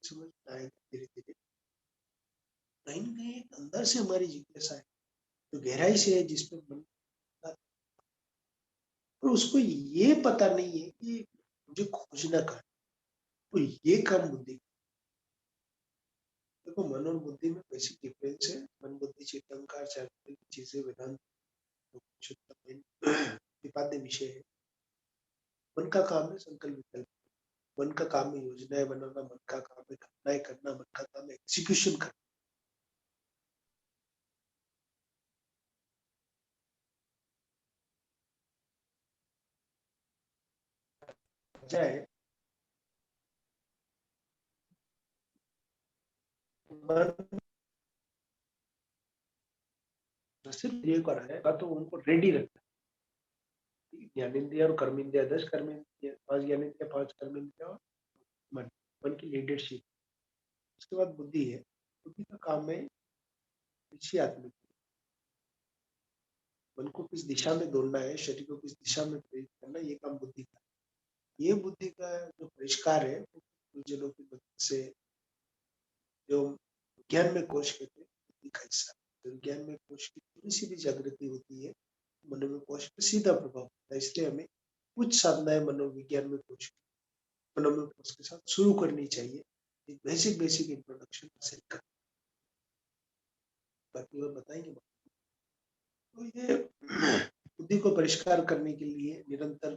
समझ में आएगा धीरे धीरे, कहीं ना कहीं एक अंदर से हमारी जिज्ञासा है जो गहराई से है, जिसपे मन का, और उसको ये पता नहीं है कि मुझे खोजना कहाँ है। तो ये काम बुद्धि। देखो मन और बुद्धि में बेसिक डिफरेंस है। मन बुद्धि चित्त अहंकार चार तरह की चीजें वेदांत प्रतिपाद्य विषय है। मन का काम है संकल्प विकल्प, मन का काम है योजनाएं बनाना, मन का काम है घटनाएं करना, मन का काम है एग्जीक्यूशन करना। चाहे मन सिर्फ ये कर रहा है तो उनको रेडी रखना है। ज्ञानेंद्रिय और कर्म इंद्रिय, 10 कर्म इंद्रिय, 5 ज्ञानेंद्रिय, 5 कर्म इंद्रिय और मन, मन की लीडरशिप। उसके बाद बुद्धि है। बुद्धि का काम है ऋषि आत्मिक, मन को किस दिशा में दौड़ना है, शरीर को किस दिशा में प्रेरित करना, ये काम बुद्धि का। ये बुद्धि का जो परिष्कार है वो गुरुजनों की मदद से, जो विज्ञान में कोश कहते हैं, बुद्धि का हिस्सा। तो विज्ञान में कोश की थोड़ी सी भी जागृति होती है, मनोविज्ञान पे सीधा प्रभाव पड़ता है। इसलिए हमें कुछ साधनाएं मनोविज्ञान में कोश, मनोविज्ञान के साथ शुरू करनी चाहिए। एक बेसिक बेसिक इंट्रोडक्शन हासिल कर, बाकी वो बताएंगे। तो ये बुद्धि को परिष्कार करने के लिए निरंतर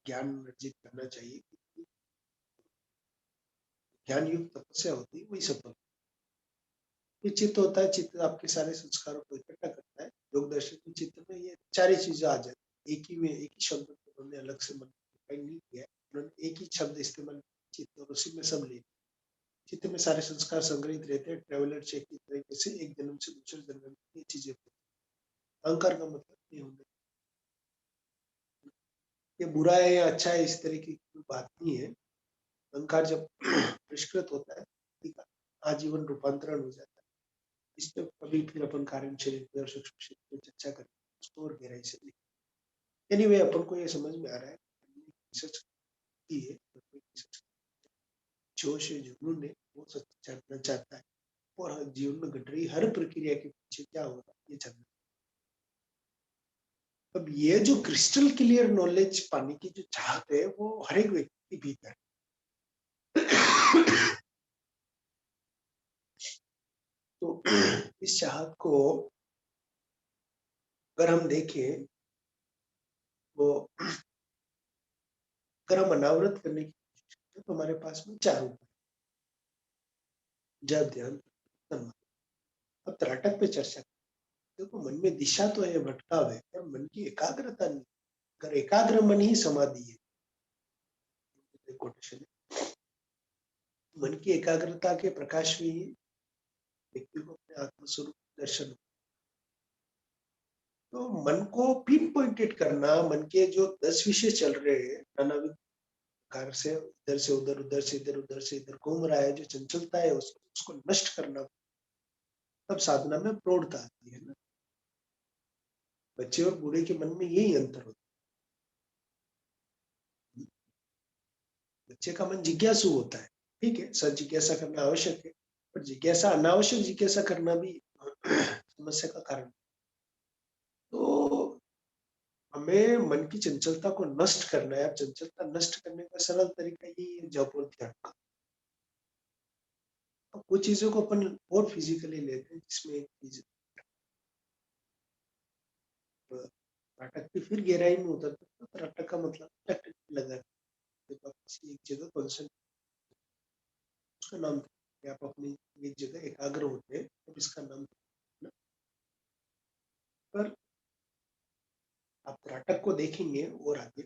ज्ञान अर्जित करना चाहिए। ज्ञान युक्त तपस्या होती है वही सफल। ये चित्त होता है, चित्त आपके सारे संस्कारों को इकट्ठा करता है। योग दर्शन के चित्त में ये चार चीजें आ जाती है। एक ही में, एक ही शब्द को उन्होंने अलग से मन डिफाइन नहीं किया है। उन्होंने एक ही शब्द इस्तेमाल किया, चित्त, और उसी में सब ले। चित्त में सारे संस्कार संग्रहित रहते हैं। ट्रेवलर चेक की तरीके से एक जन्म से दूसरे जन्म में ये चीजें होती हैं। अहंकार का मतलब नहीं होने, ये बुरा है या अच्छा है इस तरह की कोई बात नहीं है। अहंकार जब परिष्कृत होता है, ठीक है, आजीवन रूपांतरण हो जाता है। इस पे कभी फिर अपन कारण शरीर और सूक्ष्म शरीर में चर्चा करें, उसको और गहराई से। एनीवे अपन को ये समझ में आ रहा है रिसर्च की है, जोश है जुनून है, वो सच जानना चाहता है। और जीवन में घट रही हर प्रक्रिया के पीछे क्या हो रहा है ये जानना। अब ये जो क्रिस्टल क्लियर नॉलेज पाने की जो चाहत है वो हर एक व्यक्ति के भीतर है। तो इस चाहत को अगर हम देखें वो अगर हम अनावृत करने की कोशिश करें तो हमारे पास में 4 उपाय, जप, ध्यान, समाधि। अब त्राटक पे चर्चा करें। देखो मन में दिशा तो है, भटकाव है, पर मन की एकाग्रता नहीं। अगर एकाग्र मन ही समाधि है, कोटेशन है, मन की एकाग्रता के प्रकाश में ही व्यक्ति को अपने आत्मस्वरूप दर्शन हो। तो मन को पिन पॉइंटेड करना, मन के जो 10 विषय चल रहे हैं नानाविध प्रकार से, इधर से उधर, उधर से इधर, उधर से इधर घूम रहा है, जो चंचलता है उसको नष्ट करना, तब साधना में प्रौढ़ता आती है ना। बच्चे और बूढ़े के मन में यही अंतर होता है। बच्चे का मन जिज्ञासु होता है, ठीक है, सच जिज्ञासा करना आवश्यक है, पर जिज्ञासा, अनावश्यक जिज्ञासा करना भी समस्या का कारण। तो हमें मन की चंचलता को नष्ट करना है। अब चंचलता नष्ट करने का सरल तरीका यही है, जप और ध्यान का। अब कुछ चीजों को अपन और फिजिकली लेते हैं, जिसमें एक चीज नाटक की फिर गहराई में उतरते हैं। तो नाटक का मतलब टक लगा, जब आप किसी एक जगह कॉन्सेंट्रेट, उसका नाम था, आप अपनी एक जगह एकाग्र होते हैं, तब इसका नाम था। पर आप नाटक को देखेंगे और आगे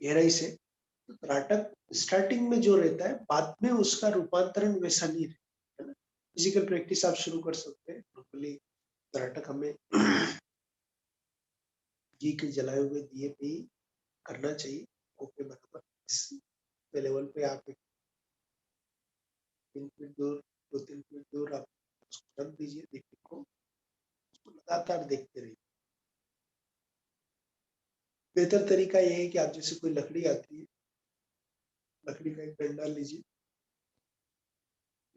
गहराई से, तो त्राटक स्टार्टिंग में जो रहता है, बाद में उसका रूपांतरण वैसा नहीं रहता है ना। फिजिकल प्रैक्टिस आप शुरू कर सकते हैं नॉर्मली। त्राटक हमें घी के जलाए हुए दिए पे ही करना चाहिए, ओके बराबर। इस लेवल पे आप 3 फीट दूर, 2-3 फीट दूर आप उसको रख दीजिए दीपक को, उसको लगातार देखते रहिए। बेहतर तरीका ये है कि आप जैसे कोई लकड़ी आती है, लकड़ी का एक डंडा लीजिए,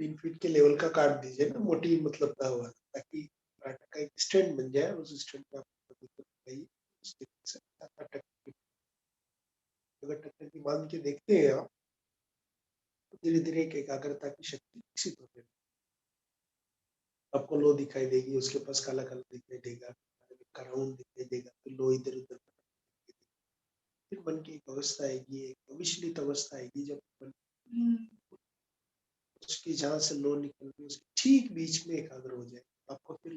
3 फीट के लेवल का काट दीजिए ना, मोटी मतलब का हुआ, ताकि आटा का एक स्टैंड बन जाए, उस स्टैंड पे आप लगाइए। उस तरीके से आटा अगर टकटकी बांध के देखते हैं आप, तो धीरे धीरे एक एकाग्रता की शक्ति विकसित होती है। आपको लो दिखाई देगी, उसके पास काला काला दिखाई देगा, राउंड दिखाई देगा, फिर लो इधर उधर, फिर मन की एक अवस्था आएगी, एक अविचलित अवस्था आएगी, जब मन उसकी जहां से लो निकल रही है उसके ठीक बीच में एकाग्र हो जाए। आपको फिर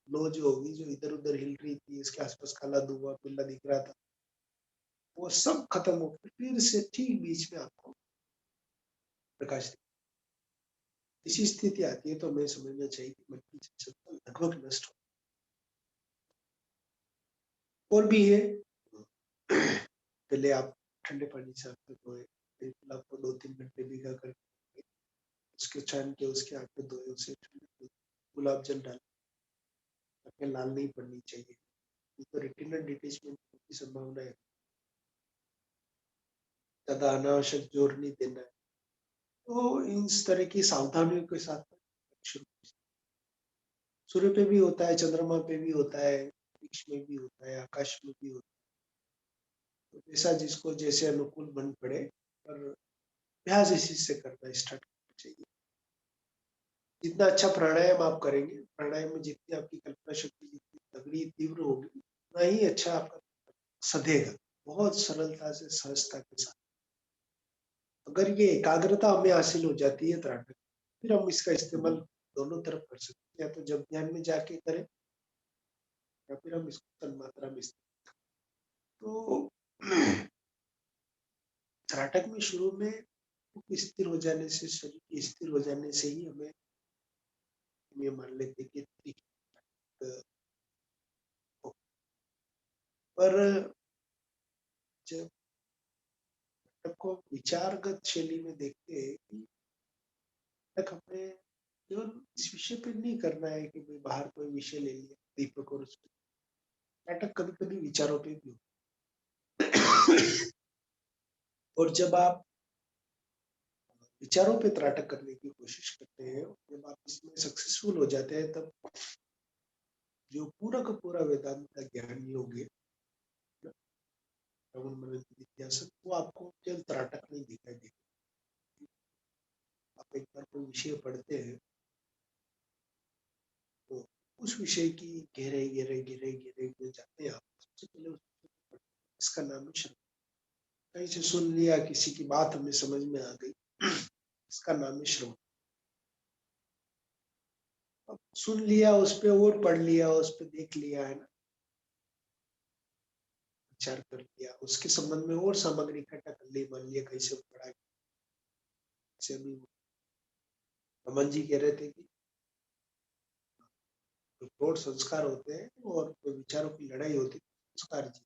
लो जो होगी, जो इधर उधर हिल रही थी, इसके आसपास काला धुआं पीला दिख रहा था, वो सब खत्म होकर फिर से ठीक बीच में आपको प्रकाश दिखे। इसी स्थिति आती है तो हमें समझना चाहिए कि मन की चंचलता लगभग नष्ट हो। और भी है, पहले आप ठंडे पानी से हाथ धोए, बिल्कुल आपको 2-3 घंटे भिगा कर, उसके छान के उसके आंखें धोए, उसे गुलाब जल डाल, आंखें लाल नहीं पड़नी चाहिए, तो रेटिनल डिटेचमेंट की संभावना है। ज्यादा अनावश्यक जोर नहीं देना है। तो इस तरह की सावधानियों के साथ शुरू। सूर्य पे भी होता है, चंद्रमा पे भी होता है, वृक्ष में भी होता है, आकाश में भी होता है। तो जैसा जिसको जैसे अनुकूल बन पड़े, पर अभ्यास इसी से करना स्टार्ट करना चाहिए। जितना अच्छा प्राणायाम आप करेंगे, प्राणायाम में जितनी आपकी कल्पना शक्ति जितनी तगड़ी तीव्र होगी, उतना ही अच्छा आपका सधेगा, बहुत सरलता से, सहजता के साथ। अगर ये एकाग्रता हमें हासिल हो जाती है त्राटक, फिर हम इसका इस्तेमाल दोनों तरफ कर सकते हैं, या तो जब ध्यान में जाके करें, या फिर हम इसको तन मात्रा में इस्तेमाल। तो त्राटक में शुरू में स्थिर हो जाने से, शरीर के स्थिर हो जाने से ही हमें ये मान लेते कि पर जब को विचारगत शैली में देखते हैं कि तक हमें केवल इस विषय पे नहीं करना है कि भाई बाहर कोई विषय ले लिया दीपक, और उस नाटक कभी कभी विचारों पे भी और जब आप विचारों पे त्राटक करने की कोशिश करते हैं, जब आप इसमें सक्सेसफुल हो जाते हैं तब जो पूरा का पूरा वेदांत का ज्ञान योग है, श्रवण मनन निधिध्यासन, वो आपको केवल त्राटक नहीं दिखाई देगा। आप एक बार कोई विषय पढ़ते हैं तो उस विषय की गहराई गहराई गहराई गहराई में जाते हैं आप। सबसे पहले इसका नाम है श्रवण। कहीं से सुन लिया, किसी की बात हमें समझ में आ गई, इसका नाम है श्रवण। अब सुन लिया, उस पर और पढ़ लिया, उस पर देख लिया, है ना, विचार कर लिया, उसके संबंध में और सामग्री इकट्ठा कर ली, मान लिया कहीं से पढ़ा। जैसे अभी रमन जी कह रहे थे कि जो प्रौढ़ संस्कार होते हैं और जो विचारों की लड़ाई होती है, संस्कार जी,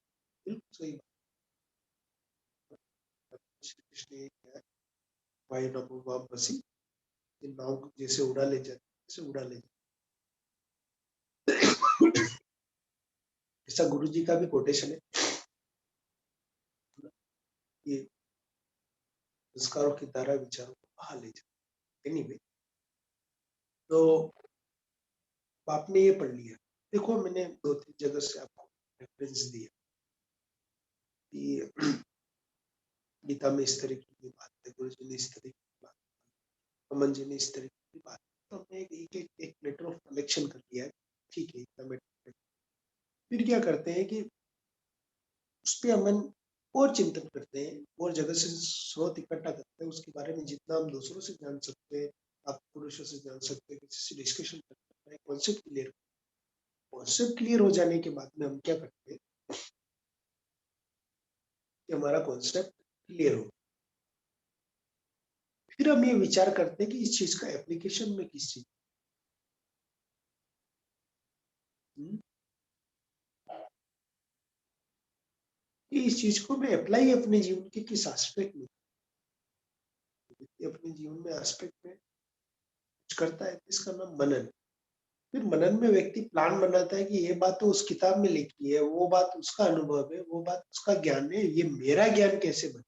बिल्कुल सही बात। श्री कृष्ण ने कहा, वायु नमो वाम बसी, नाव को जैसे उड़ा ले जाते, जैसे उड़ा ले जाते। ऐसा गुरु जी का भी कोटेशन है कि संस्कारों की धारा विचारों को बहा ले जाए। एनीवे, तो आपने ये पढ़ लिया। देखो, मैंने 2-3 जगह से आपको रेफरेंस दिया कि गीता में इस तरीके की बात है, गुरु जी ने इस तरीके की बात, अमन जी ने इस तरीके की बात, तो हमने एक लेटर ऑफ कलेक्शन कर लिया है। ठीक है, इतना मैटर। फिर क्या करते हैं कि उस पर अमन और चिंतन करते हैं और जगह से स्रोत इकट्ठा करते हैं, उसके बारे में जितना हम दूसरों से जान सकते हैं, आप पुरुषों से जान सकते हैं, किसी से डिस्कशन कर सकते हैं, कॉन्सेप्ट क्लियर हो जाने के बाद में हम क्या करते हैं कि हमारा कॉन्सेप्ट क्लियर हो, फिर हम ये विचार करते हैं कि इस चीज का एप्लीकेशन में किस चीज, कि इस चीज को मैं अप्लाई अपने जीवन के किस एस्पेक्ट में, अपने जीवन में एस्पेक्ट में कुछ करता है, इसका नाम मनन। फिर मनन में व्यक्ति प्लान बनाता है कि ये बात तो उस किताब में लिखी है, वो बात उसका अनुभव है, वो बात उसका ज्ञान है, ये मेरा ज्ञान कैसे बने।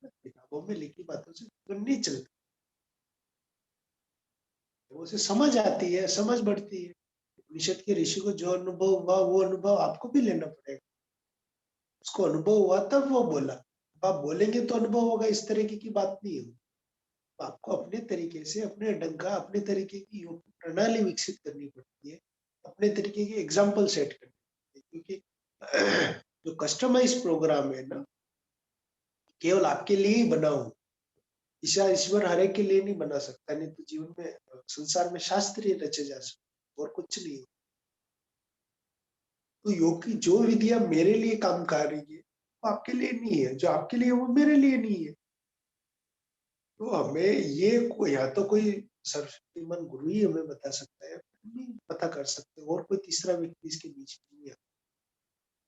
किताबों में लिखी बातों से जीवन नहीं चलता, उसे समझ आती है, समझ बढ़ती है। उपनिषद के ऋषि को जो अनुभव हुआ वो अनुभव आपको भी लेना पड़ेगा। उसको अनुभव हुआ तब वो बोला, अब आप बोलेंगे तो अनुभव होगा, इस तरीके की बात नहीं होगी। आपको अपने तरीके से, अपने ढंग का, अपने तरीके की योग प्रणाली विकसित करनी पड़ती है, अपने तरीके की एग्जाम्पल सेट करनी पड़ती है, क्योंकि जो कस्टमाइज प्रोग्राम है ना, केवल आपके लिए ही बना हो। ईश्वर हर एक के लिए नहीं बना सकता, नहीं तो जीवन में, संसार में शास्त्रीय रचे जा सकते और कुछ नहीं। तो योग की जो विधियां मेरे लिए काम कर रही है वो आपके लिए नहीं है, जो आपके लिए वो मेरे लिए नहीं है। तो हमें ये या तो कोई सर्वशक्तिमान गुरु ही हमें बता सकता है, नहीं पता कर सकते, और कोई तीसरा व्यक्ति इसके बीच में नहीं है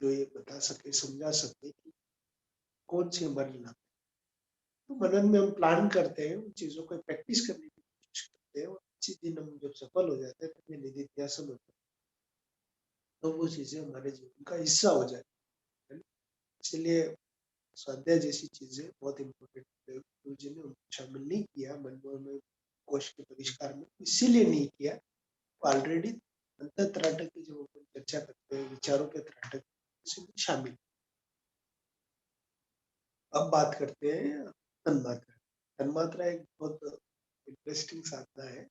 जो ये बता सके, समझा सके कि कौन सी हमारी लाभ। तो मनन में हम प्लान करते हैं, उन चीजों को प्रैक्टिस करने की कोशिश करते हैं, और अच्छी दिन हम जब सफल हो जाते हैं तो निधिध्यासन होता है, तो वो चीजें हमारे जीवन का हिस्सा हो जाती है। इसलिए स्वाध्याय जैसी चीजें बहुत इम्पोर्टेंट है। गुरु जी ने उनको शामिल नहीं किया मनमोहन में, कोश के परिष्कार में, इसीलिए नहीं किया। ऑलरेडी अंतर त्राटक की जब अपन चर्चा करते हैं, विचारों के त्राटक इसमें शामिल। अब बात करते हैं तन्मात्रा। तन्मात्रा एक बहुत इंटरेस्टिंग साधना है,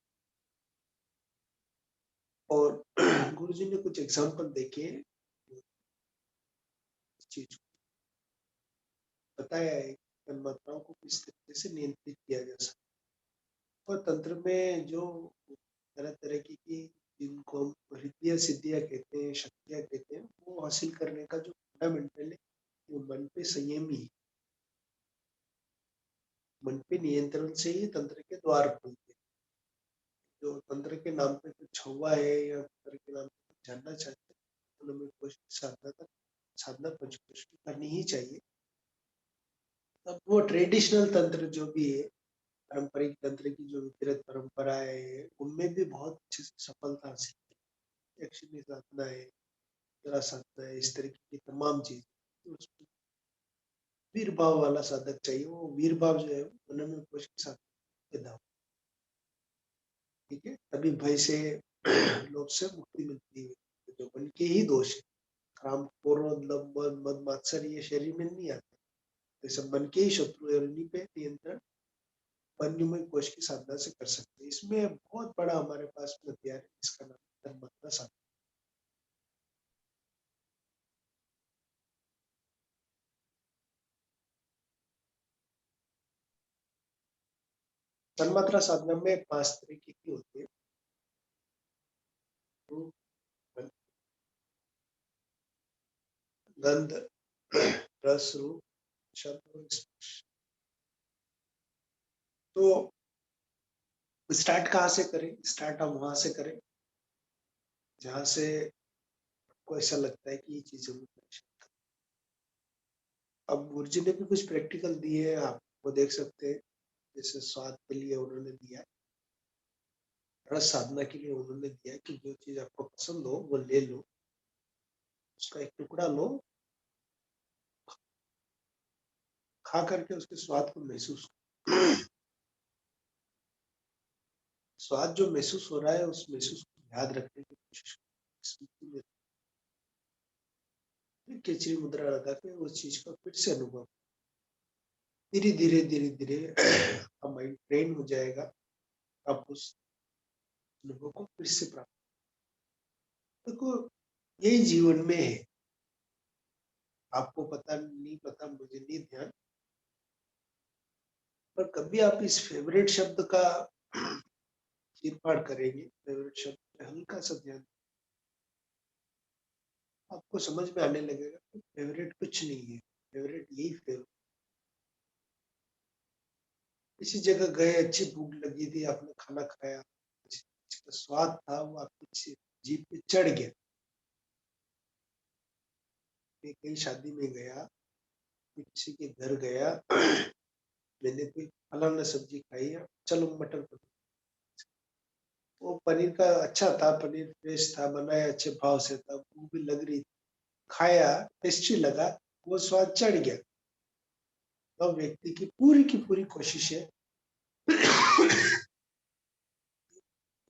और गुरु जी ने कुछ एग्जाम्पल देके इस चीज को बताया है, तन्मात्राओं को किस तरीके से नियंत्रित किया जा सकता है। और तंत्र में जो तरह तरह की जिनको हम रिद्धियां सिद्धियां कहते हैं, शक्तियां कहते हैं, वो हासिल करने का जो फंडामेंटल है वो मन पे संयम ही है। मन पे नियंत्रण से ही तंत्र के द्वार खुलते हैं। जो तंत्र के नाम पे कुछ हुआ है या तंत्र के नाम पे कुछ जानना चाहते हैं, तो हमें कोशिश साधना पंचकोश की करनी ही चाहिए। अब वो ट्रेडिशनल तंत्र जो भी है, पारंपरिक तंत्र की जो विधिवत परंपराएं है, उनमें भी बहुत अच्छे से सफलता हासिल की। यक्षिणी साधना है, जरा साधना है, इस तरीके की तमाम चीज, तो उसमें वीर भाव वाला साधक चाहिए। वो वीर भाव जो है मन में कोश के साथ पैदा हो, ठीक है, तभी भय से लोभ से मुक्ति मिलती है। तो जो मन के ही दोष है, काम, क्रोध, लोभ, मद मात्सर्य ये शरीर में नहीं आते, ये सब मन के ही शत्रु है, और इन्हीं पे नियंत्रण पंचमय कोश की साधना से कर सकते हैं। इसमें बहुत बड़ा हमारे पास में हथियार है, इसका नाम तन्मात्रा साधना। तन्मात्रा साधना में 5 तरीके की होती है। रूप, गंध, रस, रूप, शब्द और स्पर्श। तो स्टार्ट कहाँ से करें? स्टार्ट हम वहां से करें जहां से आपको ऐसा लगता है कि ये चीजें मुझे परेशान कर। अब गुरुजी ने भी कुछ प्रैक्टिकल दिए हैं, आपको देख सकते हैं। जैसे स्वाद के लिए उन्होंने दिया है, रस साधना के लिए उन्होंने दिया है कि जो चीज आपको पसंद हो वो ले लो, उसका एक टुकड़ा लो, खा करके उसके स्वाद को महसूस करो। स्वाद जो महसूस हो रहा है उस महसूस को याद रखने की कोशिश करो। स्मृति में केचरी मुद्रा लगा के उस चीज का फिर से अनुभव, धीरे धीरे धीरे धीरे आपका माइंड ट्रेन हो जाएगा, आप उस अनुभव को फिर से प्राप्त। देखो, यही जीवन में है, आपको पता नहीं, पता मुझे नहीं ध्यान, पर कभी आप इस फेवरेट शब्द का चीर-फाड़ करेंगे, फेवरेट शब्द पे हल्का सा ध्यान, आपको समझ में आने लगेगा कि फेवरेट कुछ नहीं है, फेवरेट यही फेवरेट। किसी जगह गए, अच्छी भूख लगी थी, आपने खाना खाया, जिसका स्वाद था वो आपकी जीभ पे चढ़ गया। मैं कहीं शादी में गया, किसी के घर गया, मैंने कोई फलाना सब्जी खाई है, चलो मटर पनीर। वो पनीर का अच्छा था, पनीर फ्रेश था, बनाया अच्छे भाव से था, भूख भी लग रही थी, खाया, टेस्टी लगा, वो स्वाद चढ़ गया। तो व्यक्ति की पूरी कोशिश है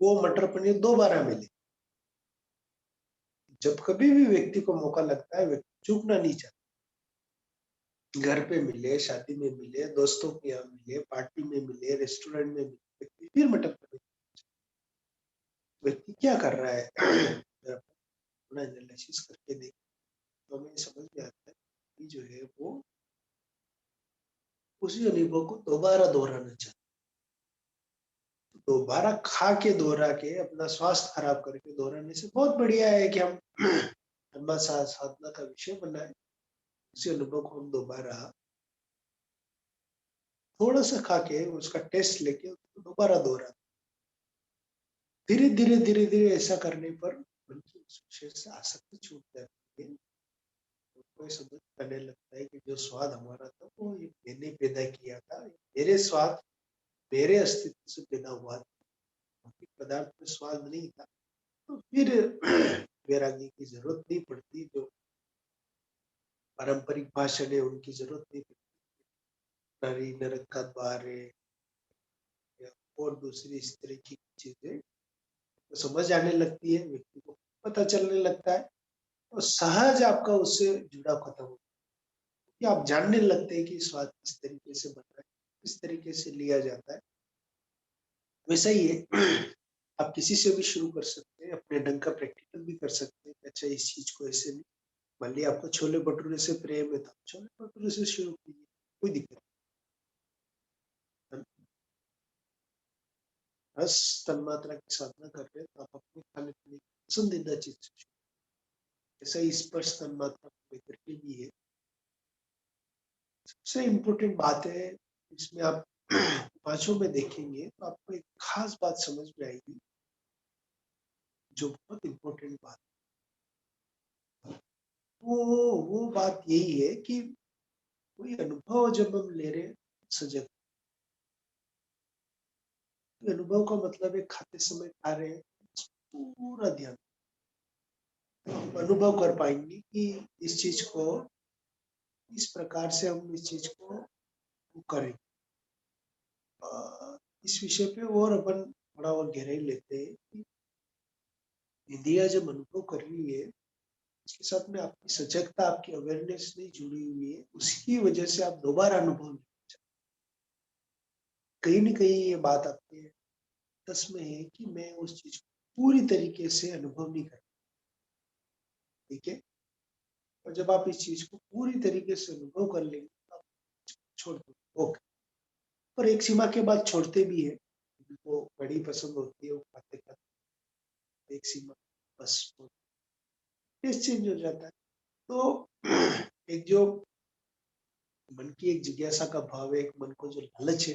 वो मटर पनीर दोबारा मिले। जब कभी भी व्यक्ति को मौका लगता है, व्यक्ति चूकना नहीं चाहता। घर पे मिले, शादी में मिले, दोस्तों के यहाँ मिले, पार्टी में मिले, रेस्टोरेंट में मिले, व्यक्ति फिर मटर पनीर। व्यक्ति क्या कर रहा है? थोड़ा एनालिसिस करके देख तो हमें समझ में आता है कि जो है वो उसी अनुभव को दोबारा दोहराना चाहता है। दोबारा खा के दोहरा के अपना स्वास्थ्य खराब करके दोहराने से बहुत बढ़िया है कि हम धर्म साधना का विषय बनाए, उसी अनुभव को हम दोबारा थोड़ा सा खा के उसका टेस्ट लेके उसको दोबारा दोहरा। धीरे धीरे धीरे धीरे ऐसा करने पर मन की उस विषय से आसक्ति छूट जाती है। तो समझ करने लगता है कि जो स्वाद हमारा था वो ये मैंने पैदा किया था, मेरे स्वाद मेरे अस्तित्व से पैदा हुआ था, भौतिक पदार्थ में स्वाद नहीं था। तो फिर वैरागी की जरूरत नहीं पड़ती, जो पारंपरिक भाषण है उनकी जरूरत नहीं पड़ती, नारी नरक का द्वार है या और दूसरी इस तरह की चीजें तो समझ आने लगती है, व्यक्ति को पता चलने लगता है, और सहज आपका उससे जुड़ाव खत्म हो, कि आप जानने लगते हैं कि स्वाद किस तरीके से बन रहा है, किस तरीके से लिया जाता है। वैसा ही है, आप किसी से भी शुरू कर सकते हैं, अपने ढंग का प्रैक्टिकल भी कर सकते हैं। अच्छा, इस चीज को ऐसे नहीं, मान लिया आपको छोले भटूरे से प्रेम है, तो छोले भटूरे से शुरू कीजिए, कोई दिक्कत नहीं। बस तन्मात्रा की साधना कर रहे हैं तो आप अपने खाने पीने की पसंदीदा चीज से शुरू, ऐसा ही स्पर्श तन्मात्रा को लेकर के भी है। सबसे इम्पोर्टेंट बात है, इसमें आप पांचों में देखेंगे तो आपको एक खास बात समझ में आएगी, जो बहुत इम्पोर्टेंट बात, वो बात यही है कि कोई अनुभव जब हम ले रहे हैं सजग, तो अनुभव का मतलब है खाते समय खा रहे हैं, पूरा ध्यान, हम अनुभव कर पाएंगे कि इस चीज को इस प्रकार से हम इस चीज को करें। इस विषय पे और अपन थोड़ा और गहराई लेते हैं कि इंद्रिया जब अनुभव कर रही है, उसके साथ में आपकी सजगता, आपकी अवेयरनेस नहीं जुड़ी हुई है, उसकी वजह से आप दोबारा अनुभव नहीं कर सकते। कहीं न कहीं ये बात आपके तस में है कि मैं उस चीज़ को पूरी तरीके से अनुभव नहीं कर रहा, ठीक है? और जब आप इस चीज़ को पूरी तरीके से अनुभव कर लेंगे, तो आप छोड़ दो, ओके। और एक सीमा के बाद छोड़ते भी हैं, उनको बड़ी पसंद होती है, वो खाते-खाते एक सीमा बस टेस्ट चेंज हो जाता है। तो एक जो मन की एक जिज्ञासा का भाव है, एक मन को जो लालच है,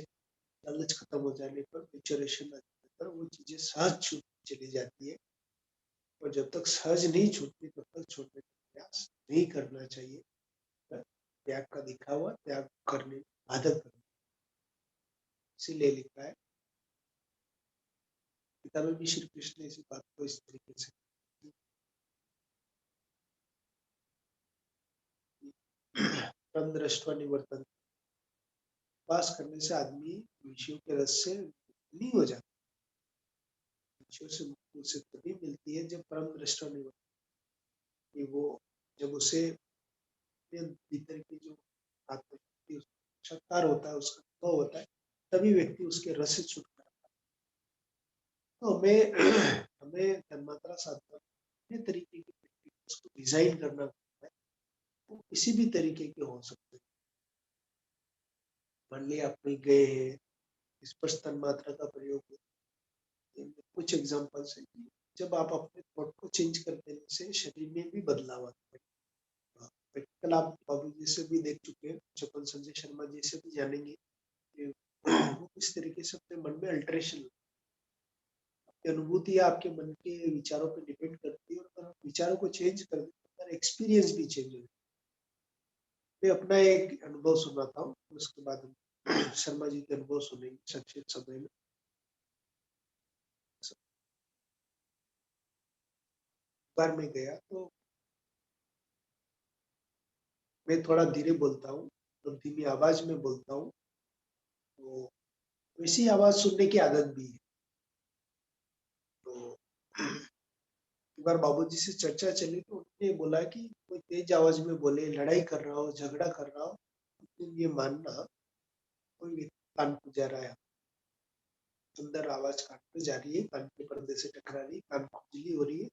लालच खत्म हो जाने पर, मैच्योरेशन आ जाने पर वो चीज़ें सहज छूटती चली जाती है। और जब तक सहज नहीं छूटती तब तक छोड़ने का प्रयास नहीं करना चाहिए। त्याग का दिखावा त्याग करने बाधक करना, इसीलिए लिखा है गीता में भी श्री कृष्ण ने इसी बात को इस तरीके से परम दृष्टवा निवर्तन, पास करने से आदमी विषयों के रस से नहीं हो जाता। विषयों से मुक्ति उसे तभी मिलती है जब परम दृष्टवा निवर्तन, कि वो जब उसे अपने भीतर की जो आत्मशक्ति साक्षात्कार होता है, उसका अनुभव होता है, तभी व्यक्ति उसके रस से छुटकारा। तो हमें हमें तन्मात्रा साधना अपने तरीके की प्रैक्टिस को डिजाइन करना पड़ता है। वो किसी भी तरीके के हो सकते हैं। मान लिया आप कहीं गए हैं, स्पर्श तन्मात्रा का प्रयोग है। कुछ एग्जांपल्स हैं कि जब आप अपने थॉट को चेंज कर देने से शरीर में भी बदलाव आता है। प्रैक्टिकल आप बाबू जी से भी देख चुके हैं, चपन संजय शर्मा जी से भी जानेंगे कि वो किस तरीके से अपने मन में अल्टरेशन, आपकी अनुभूति या आपके मन के विचारों पे डिपेंड करती है, और अगर आप विचारों को चेंज कर दें तो एक्सपीरियंस भी चेंज हो जाए। मैं अपना एक अनुभव सुनाता हूँ, उसके बाद हम शर्मा जी के अनुभव सुनेंगे संक्षिप्त समय में। बार में गया तो मैं थोड़ा धीरे बोलता हूँ, तो धीमी आवाज में बोलता हूँ, तो वैसी आवाज सुनने की आदत भी है। तो एक बार बाबूजी से चर्चा चली तो उन्होंने बोला कि कोई तेज आवाज में बोले, लड़ाई कर रहा हो, झगड़ा कर रहा हो, तो ये मानना कोई व्यक्ति कान को जा रहा है, अंदर आवाज कान पे जा रही है, कान के पर्दे से टकरा रही है, कान खुजली हो रही है।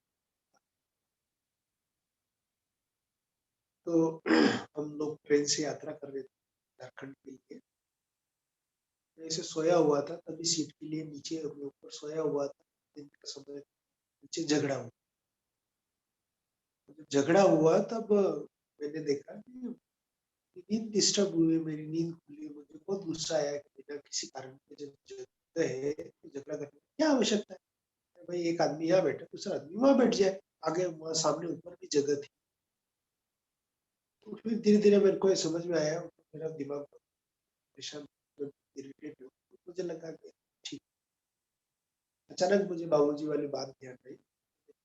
तो हम लोग ट्रेन से यात्रा कर रहे थे झारखंड के लिए। मैं ऐसे सोया हुआ था, तभी सीट के लिए नीचे मैं ऊपर सोया हुआ था, दिन का समय, नीचे झगड़ा हुआ। जब झगड़ा हुआ तब मैंने देखा कि नींद डिस्टर्ब हुई है, मेरी नींद खुली है, मुझे बहुत गुस्सा आया कि बिना किसी कारण के जब झगड़े है तो झगड़ा करने की क्या आवश्यकता है? भाई एक आदमी यहाँ बैठा, दूसरा आदमी वहां बैठ जाए, आगे वहां सामने ऊपर भी जगह थी। तो फिर धीरे धीरे मेरे को ये समझ में आया, मेरा दिमाग परेशान, इरिटेट हो, तो मुझे लगा कि ठीक। अचानक मुझे बाबूजी वाली बात ध्यान आई,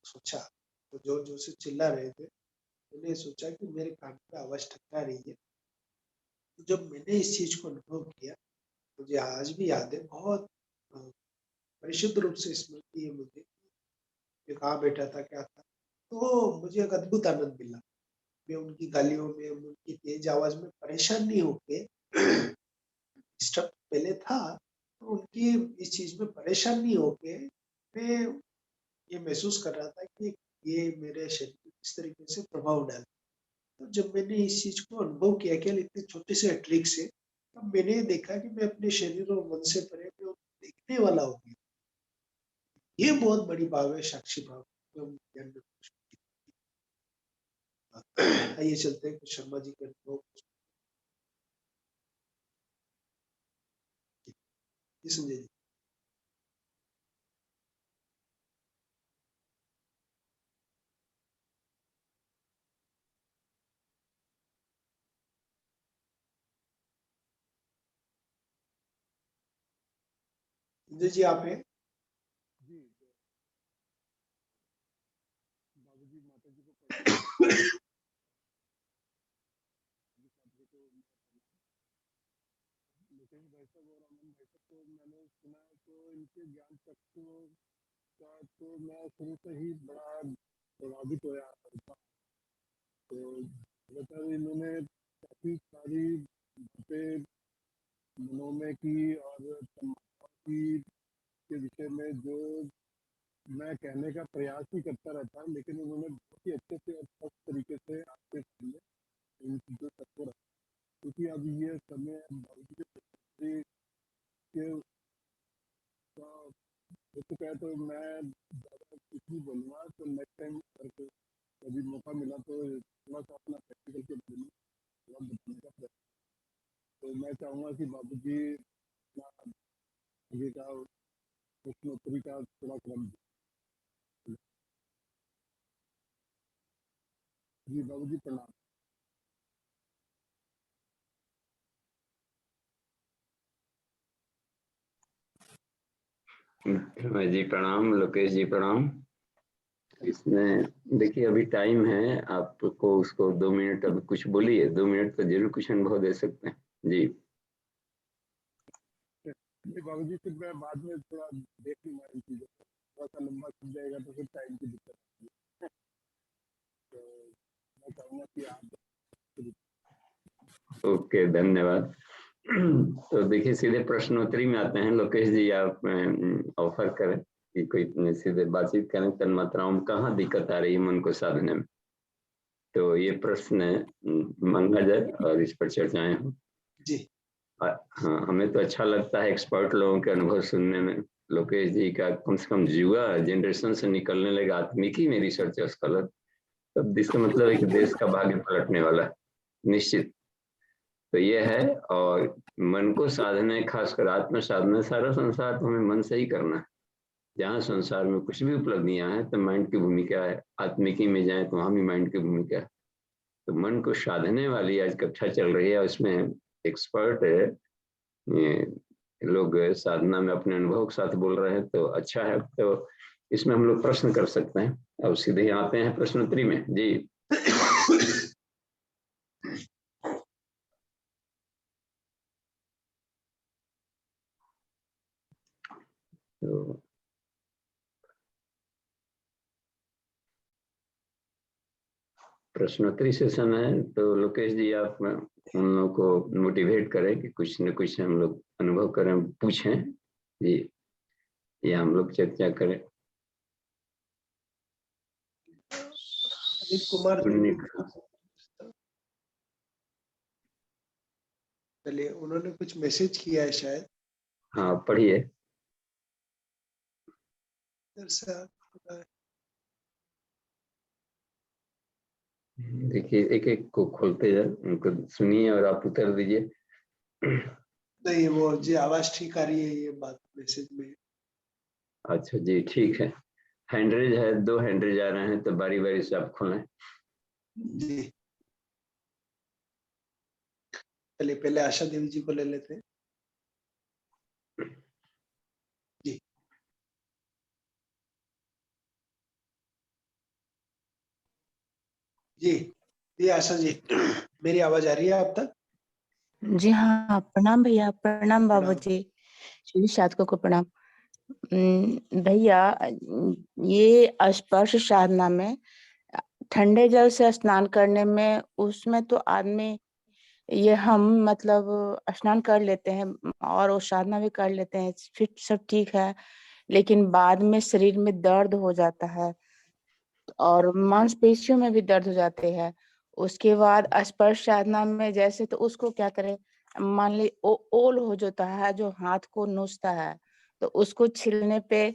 सोचा तो जोर जोर से चिल्ला रहे थे, मैंने सोचा कि मेरे कान पे आवाज टकरा रही है। तो जब मैंने इस चीज को अनुभव किया, मुझे आज भी याद है, बहुत अ, परिशुद्ध रूप से स्मृति है मुझे, मैं कहाँ बैठा था, क्या था। तो मुझे एक अद्भुत आनंद मिला। मैं उनकी गालियों में, उनकी तेज आवाज में परेशान नहीं होके डिस्टर्ब पहले था, तो उनकी इस चीज में परेशान नहीं होके मैं ये महसूस कर रहा था कि ये मेरे शरीर पे किस तरीके से प्रभाव डाले। तो जब मैंने इस चीज को अनुभव किया, केवल इतने छोटे से ट्रिक से, तब मैंने देखा कि मैं अपने शरीर और मन से परे मैं देखने वाला हो गया। ये बहुत बड़ी भाव है, साक्षी भाव, जो हम ध्यान में आइए चलते हैं कुछ शर्मा जी के अनुभव। जी संजय जी। संजय जी आप हैं? जी, बाबूजी माताजी को प्रणाम। जी, साथी को मेरा प्रणाम। कहीं भाई साहब और अमन भाई साहब को मैंने सुना है, तो इनके ज्ञान चक्षु का तो मैं शुरू से ही बड़ा प्रभावित होया था। तो लगातार इन्होंने काफी सारी बातें मनों में की और तमाम की के विषय में जो मैं कहने का प्रयास भी करता रहता हूँ, लेकिन उन्होंने बहुत ही अच्छे से और स्पष्ट तरीके से आपके सामने इन चीजों सबको रखा। क्योंकि अब ये समय बाबूजी के पिताजी के का हो चुका है, तो मैं ज्यादा कुछ नहीं बोलूंगा। तो नेक्स्ट टाइम करके कभी मौका मिला तो थोड़ा सा अपना प्रैक्टिकल के बारे में थोड़ा बताने का प्रयास। तो मैं चाहूंगा कि बाबूजी अपना आगे का प्रश्नोत्तरी का थोड़ा क्रम दें। जी बाबूजी प्रणाम। जी प्रणाम, लोकेश जी प्रणाम। इसमें देखिए अभी टाइम है, आपको उसको 2 मिनट अभी कुछ बोलिए, 2 मिनट तो जरूर कुछ अनुभव दे सकते हैं जी। नहीं बाबूजी, फिर मैं बाद में थोड़ा देख लूंगा इन चीजों को, थोड़ा सा लंबा खिंच जाएगा तो फिर टाइम की दिक्कत होगी। तो मैं चाहूंगा कि आप ओके, धन्यवाद। तो देखिए सीधे प्रश्नोत्तरी में आते हैं। लोकेश जी आप ऑफर करें कि कोई सीधे बातचीत करें, तन्मात्राओं में कहाँ दिक्कत आ रही है मन को साधने में। तो ये प्रश्न मांगा जाए और इस पर चर्चाएं हों। जी हाँ, हमें तो अच्छा लगता है एक्सपर्ट लोगों के अनुभव सुनने में। लोकेश जी का कम से कम युवा जनरेशन से निकलने लगा आत्मिकी में रिसर्च स्कॉलर, तब इसका मतलब है कि देश का भाग्य पलटने वाला है, निश्चित। तो ये है, और मन को साधने, खासकर आत्म साधना, सारा संसार तो हमें मन से ही करना है। जहाँ संसार में कुछ भी उपलब्धियां हैं तो माइंड की भूमिका है, आत्मिकी में जाए तो वहां भी माइंड की भूमिका है। तो मन को साधने वाली आज कक्षा चल रही है, उसमें एक्सपर्ट है, ये लोग साधना में अपने अनुभव के साथ बोल रहे हैं, तो अच्छा है। तो इसमें हम लोग प्रश्न कर सकते हैं। अब सीधे आते हैं प्रश्नोत्तरी में जी। तो प्रश्नोत्तरी सेशन है, तो लोकेश जी आप उन लोगों को मोटिवेट करें कि कुछ न कुछ हम लोग अनुभव करें, पूछें जी, या हम लोग चर्चा करें। अनिल कुमार सुनने चलिए, उन्होंने कुछ मैसेज किया है शायद। हाँ पढ़िए। इधर से आप- देखिए एक एक को खोलते जाए, उनको सुनिए और आप उत्तर दीजिए। नहीं, वो जी आवाज ठीक आ रही है, ये बात मैसेज में। अच्छा जी, ठीक है। हैंडरेज है, 2 हैंडरेज आ रहे हैं, तो बारी बारी से आप खोलें। जी चलिए, पहले आशा देवी जी को ले लेते हैं। जी जी जी आशा जी, मेरी आवाज आ रही है आप तक? जी हाँ, प्रणाम भैया, प्रणाम प्रणाम। बाबूजी, श्री साधकों को प्रणाम। भैया, ये स्पर्श साधना में ठंडे जल से स्नान करने में, उसमें तो आदमी, ये हम मतलब स्नान कर लेते हैं और वो साधना भी कर लेते हैं, फिर सब ठीक है। लेकिन बाद में शरीर में दर्द हो जाता है और मांसपेशियों में भी दर्द हो जाते हैं। उसके बाद स्पर्श साधना में जैसे, तो उसको क्या करें, मान ली ओल हो जाता है जो हाथ को नोचता है, तो उसको छीलने पे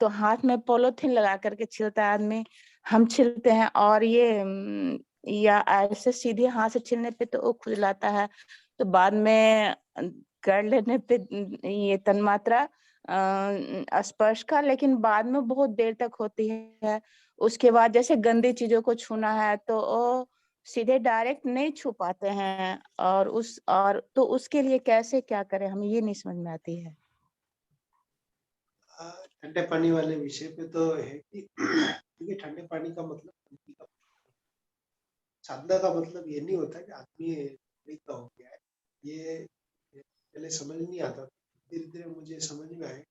तो हाथ में पॉलीथीन लगा करके छीलता है आदमी, हम छीलते हैं। और ये या ऐसे सीधे हाथ से छीलने पे तो वो खुजलाता है, तो बाद में कर लेने पे ये तन्मात्रा स्पर्श का, लेकिन बाद में बहुत देर तक होती है। उसके बाद जैसे गंदी चीजों को छूना है तो वो सीधे डायरेक्ट नहीं छू पाते हैं, और तो उसके लिए कैसे क्या करें, हमें ये नहीं समझ में आती है। ठंडे पानी वाले विषय पे तो है कि देखिए, ठंडे पानी का मतलब, साधना का मतलब ये नहीं होता कि आदमी का हो गया है। ये पहले समझ नहीं आता, धीरे धीरे मुझे समझ में आया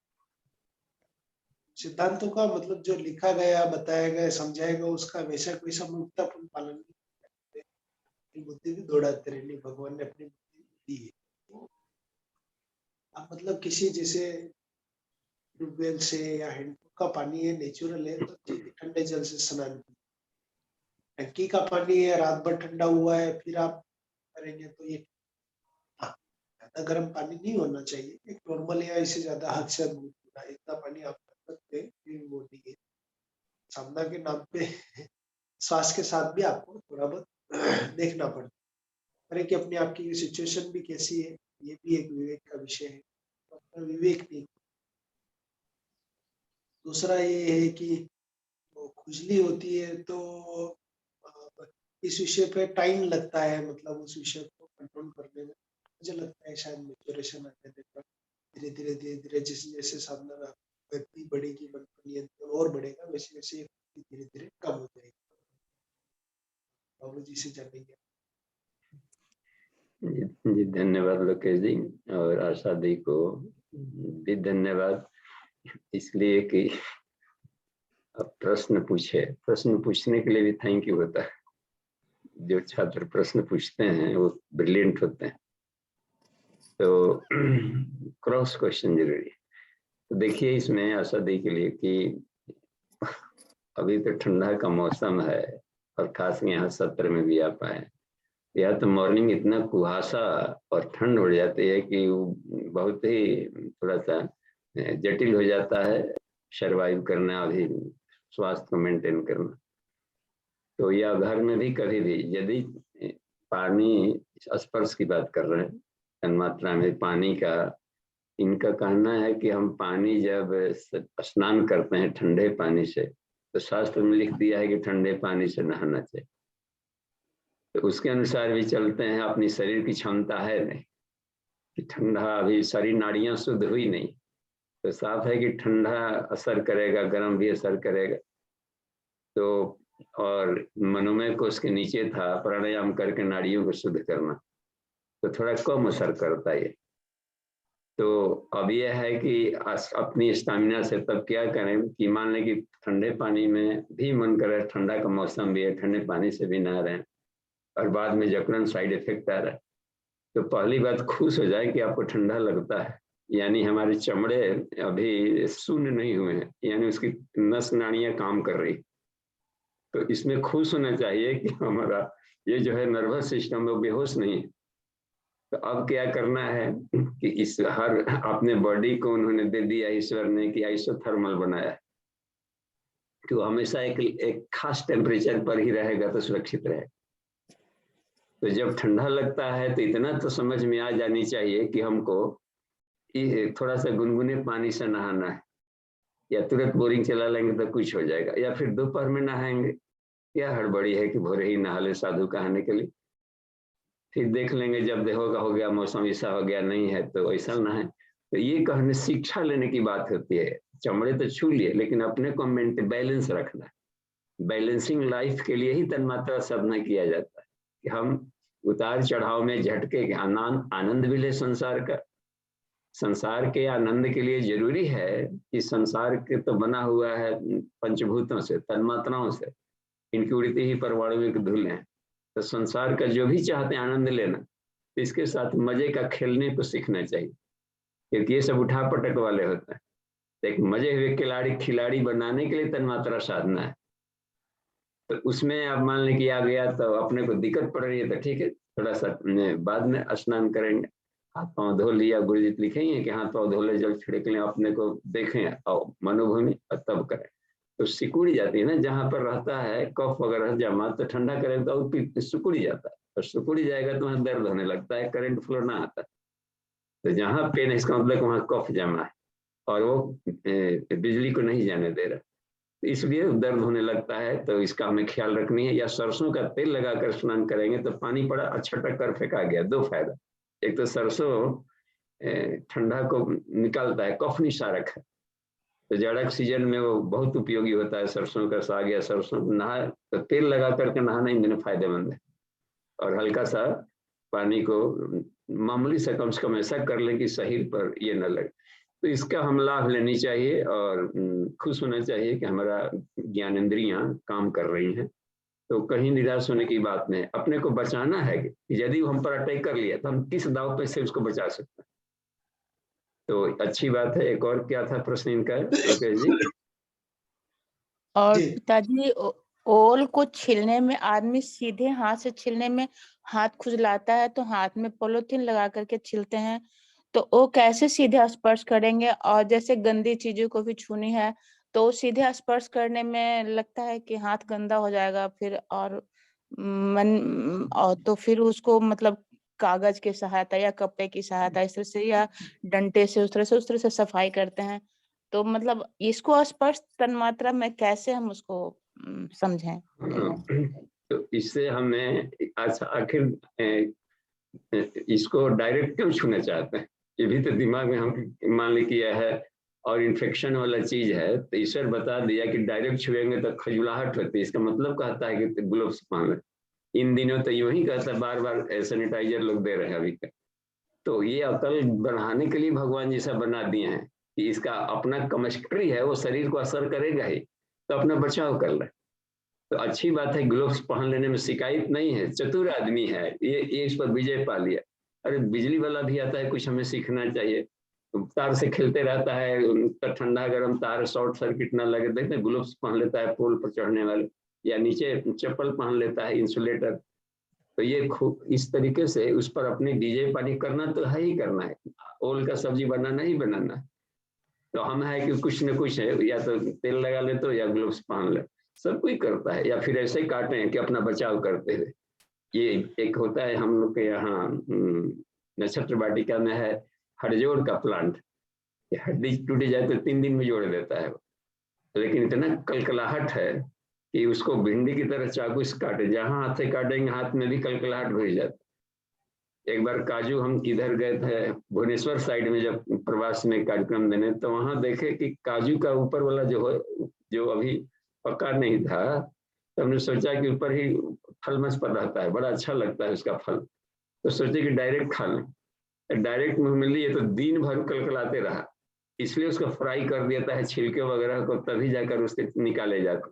सिद्धांतों का मतलब जो लिखा गया, बताया गया, समझाया गया, उसका वैसा कोई समूर्तपूर्ण पालन नहीं करते। अपनी बुद्धि भी दौड़ाते रहनी, भगवान ने अपनी बुद्धि दी है। तो आप मतलब किसी जैसे ट्यूबवेल से या हैंडपंप का पानी है, नेचुरल है, तो ठीक है, ठंडे जल से स्नान कीजिए। टंकी का पानी है, रात भर ठंडा हुआ है, फिर आप करेंगे तो ये ज्यादा गर्म पानी नहीं होना चाहिए, एक नॉर्मल या इससे ज्यादा हद से इतना पानी आप कर सकते हैं, फिर वो नहीं है। साधना के नाम पे श्वास के साथ भी आपको थोड़ा बहुत देखना पड़ता है, अरे कि अपने आप की सिचुएशन भी कैसी है, ये भी एक विवेक का विषय है। तो अपना विवेक नहीं। दूसरा ये है कि वो खुजली होती है तो इस विषय पे टाइम लगता है, मतलब उस विषय को कंट्रोल करने में मुझे लगता है शायद मैच्योरेशन आने देगा धीरे धीरे धीरे धीरे, जैसे जैसे साधना गति बढ़ेगी, मन का नियंत्रण और बढ़ेगा, वैसे वैसे धीरे धीरे कम हो जाएगी। बाबू जी से जानेंगे। जी धन्यवाद लोकेश जी, और आशा दी को भी धन्यवाद, इसलिए कि अब प्रश्न पूछे। प्रश्न पूछने के लिए भी थैंक यू होता है। जो छात्र प्रश्न पूछते हैं वो ब्रिलियंट होते हैं, तो क्रॉस क्वेश्चन जरूरी है। तो देखिए इसमें आशा दी के लिए कि अभी तो ठंडा का मौसम है, और खास यहाँ सत्र में भी आ पाए, या तो मॉर्निंग इतना कुहासा और ठंड हो जाती है कि बहुत ही थोड़ा सा जटिल हो जाता है सर्वाइव करना, अभी स्वास्थ्य को मेंटेन करना। तो या घर में भी कभी भी यदि पानी स्पर्श की बात कर रहे हैं, तन्मात्रा में पानी का, इनका कहना है कि हम पानी जब स्नान करते हैं ठंडे पानी से, तो शास्त्र में लिख दिया है कि ठंडे पानी से नहाना चाहिए। तो उसके अनुसार भी चलते हैं। अपनी शरीर की क्षमता है नहीं कि ठंडा, अभी सारी नाड़ियां शुद्ध हुई नहीं, तो साफ है कि ठंडा असर करेगा, गर्म भी असर करेगा। तो और मनोमय को उसके नीचे था प्राणायाम करके नाड़ियों को शुद्ध करना, तो थोड़ा कम असर करता है। तो अब यह है कि अपनी स्टेमिना से तब क्या करें कि मान लें कि ठंडे पानी में भी मन करे, ठंडा का मौसम भी है, ठंडे पानी से भी नहा रहे हैं और बाद में जकड़न साइड इफेक्ट आ रहा है, तो पहली बात खुश हो जाए कि आपको ठंडा लगता है, यानी हमारे चमड़े अभी शून्य नहीं हुए हैं, यानी उसकी नस नाड़ियां काम कर रही। तो इसमें खुश होना चाहिए कि हमारा ये जो है नर्वस सिस्टम वो बेहोश नहीं है। तो अब क्या करना है कि इस हर अपने बॉडी को उन्होंने दे दिया ईश्वर ने कि आइसोथर्मल बनाया, कि वो हमेशा एक खास टेम्परेचर पर ही रहेगा तो सुरक्षित रहेगा। तो जब ठंडा लगता है तो इतना तो समझ में आ जानी चाहिए कि हमको थोड़ा सा गुनगुने पानी से नहाना है, या तुरंत बोरिंग चला लेंगे तो कुछ हो जाएगा, या फिर दोपहर में नहाएंगे, क्या हड़बड़ी है कि भोरे ही नहा ले साधु कहने के लिए, फिर देख लेंगे जब देखो का हो गया मौसम ऐसा हो गया, नहीं है तो ऐसा नहाए। तो ये कहने शिक्षा लेने की बात होती है। चमड़े तो छू लिए, लेकिन अपने को बैलेंस रखना है। बैलेंसिंग लाइफ के लिए ही तन्मात्रा साधना किया जाता है कि हम उतार चढ़ाव में झटके के आनंद भी ले संसार का। संसार के आनंद के लिए जरूरी है कि संसार के तो बना हुआ है पंचभूतों से, तन्मात्राओं से, इनकी उड़ती ही परमाणु की धूल है। तो संसार का जो भी चाहते हैं आनंद लेना, तो इसके साथ मजे का खेलने को सीखना चाहिए, क्योंकि ये सब उठा पटक वाले होते हैं। तो एक मजे हुए खिलाड़ी बनाने के लिए तन्मात्रा साधना है। तो उसमें आप मान लें कि आ गया तो अपने को दिक्कत पड़ रही है, तो ठीक है थोड़ा सा बाद में स्नान करेंगे, हाथ पाँव धो लिया, गुरु जी लिखेंगे कि हाथ पाँव धो ले, जल छिड़क लें, अपने को देखें और मनोभूमि, और तब करें। तो सिकुड़ी जाती है ना, जहाँ पर रहता है कफ वगैरह जमा, तो ठंडा करें तो सिकुड़ी जाता है, और सिकुड़ी जाएगा तो वहाँ दर्द होने लगता है, करंट फ्लो ना आता है। तो जहाँ पेन है इसका मतलब वहाँ कफ जमा है और वो बिजली को नहीं जाने दे रहा, इसलिए दर्द होने लगता है। तो इसका हमें ख्याल रखनी है। या सरसों का तेल लगाकर स्नान करेंगे तो पानी पड़ा और छटक कर फेंका गया, दो फायदा। एक तो सरसों ठंडा को निकालता है, कफ निशारक है, तो जाड़ा के सीजन में वो बहुत उपयोगी होता है। सरसों का साग या सरसों नहा तो तेल लगा करके नहाना ही फायदेमंद है। और हल्का सा पानी को मामूली से कम ऐसा कर लें कि शरीर पर ये न लगे। तो इसका हम लाभ लेनी चाहिए और खुश होना चाहिए कि हमारा ज्ञानेंद्रियां काम कर रही हैं। तो कहीं निराश होने की बात नहीं। अपने को बचाना है कि यदि हम पर अटैक कर लिया तो हम किस दाव पे से उसको बचा सकते हैं। तो अच्छी बात है। एक और क्या था प्रश्न इनका लोकेश जी? और जी। पिताजी ओल को छीलने में आदमी सीधे हाथ से छीलने में हाथ खुजलाता है तो हाथ में पॉलीथीन लगा करके छीलते हैं, तो वो कैसे सीधे स्पर्श करेंगे? और जैसे गंदी चीजों को भी छूनी है तो सीधे स्पर्श करने में लगता है कि हाथ गंदा हो जाएगा फिर, और और तो फिर उसको मतलब कागज की सहायता या कपड़े की सहायता इस तरह से या डंडे से उस तरह से सफाई करते हैं। तो मतलब इसको स्पर्श तन्मात्रा में कैसे हम उसको समझें? तो इससे हमें आखिर इसको डायरेक्ट क्यों छूना चाहते हैं? ये भी तो दिमाग में हम मान ले किया है और इन्फेक्शन वाला चीज है, तो ईश्वर बता दिया कि डायरेक्ट छुएंगे तो खजुलाहट होती है। इसका मतलब कहता है कि ग्लोव्स पहन। इन दिनों तो यूं ही कहता है, बार बार सैनिटाइजर लोग दे रहे हैं अभी तक। तो ये अकल बढ़ाने के लिए भगवान जी सब बना दिए हैं कि इसका अपना केमिस्ट्री है, वो शरीर को असर करेगा ही, तो अपना बचाव कर ले। तो अच्छी बात है, ग्लोव्स पहन लेने में शिकायत नहीं है। चतुर आदमी है ये इस पर विजय पा लिया। अरे बिजली वाला भी आता है, कुछ हमें सीखना चाहिए। तार से खेलते रहता है, उनका ठंडा गर्म तार शॉर्ट सर्किट ना लगे। देखते ग्लोव्स पहन लेता है पोल पर चढ़ने वाले, या नीचे चप्पल पहन लेता है इंसुलेटर। तो ये खूब इस तरीके से उस पर अपनी विजय पानी करना तो है ही करना है। ओल का सब्जी बनाना ही बनाना है। तो हम है कि कुछ न कुछ है, या तो तेल लगा ले तो या ग्लोव्स पहन ले, सब कोई करता है। या फिर ऐसे ही काटे हैं कि अपना बचाव करते हुए। ये एक होता है हम लोग के यहाँ नक्षत्र वाटिका में है हड़जोड़ का प्लांट। हड्डी टूटी जाए तो 3 दिन में जोड़ देता है, लेकिन इतना कलकलाहट है कि उसको भिंडी की तरह चाकू से काटे, जहां हाथ से काटेंगे हाथ में भी कलकलाहट हो जाती। एक बार काजू हम किधर गए थे, भुवनेश्वर साइड में जब प्रवास में कार्यक्रम देने, तो वहां देखे कि काजू का ऊपर वाला जो अभी पका नहीं था, तो हमने सोचा कि ऊपर ही फल मस पर रहता है, बड़ा अच्छा लगता है उसका फल, तो सोचे कि डायरेक्ट खा लें। डायरेक्ट मुंह में लिए तो दिन भर कलकलाते रहा, इसलिए उसको फ्राई कर देता है छिलके वगैरह को, तभी जाकर उसके निकाले जाते।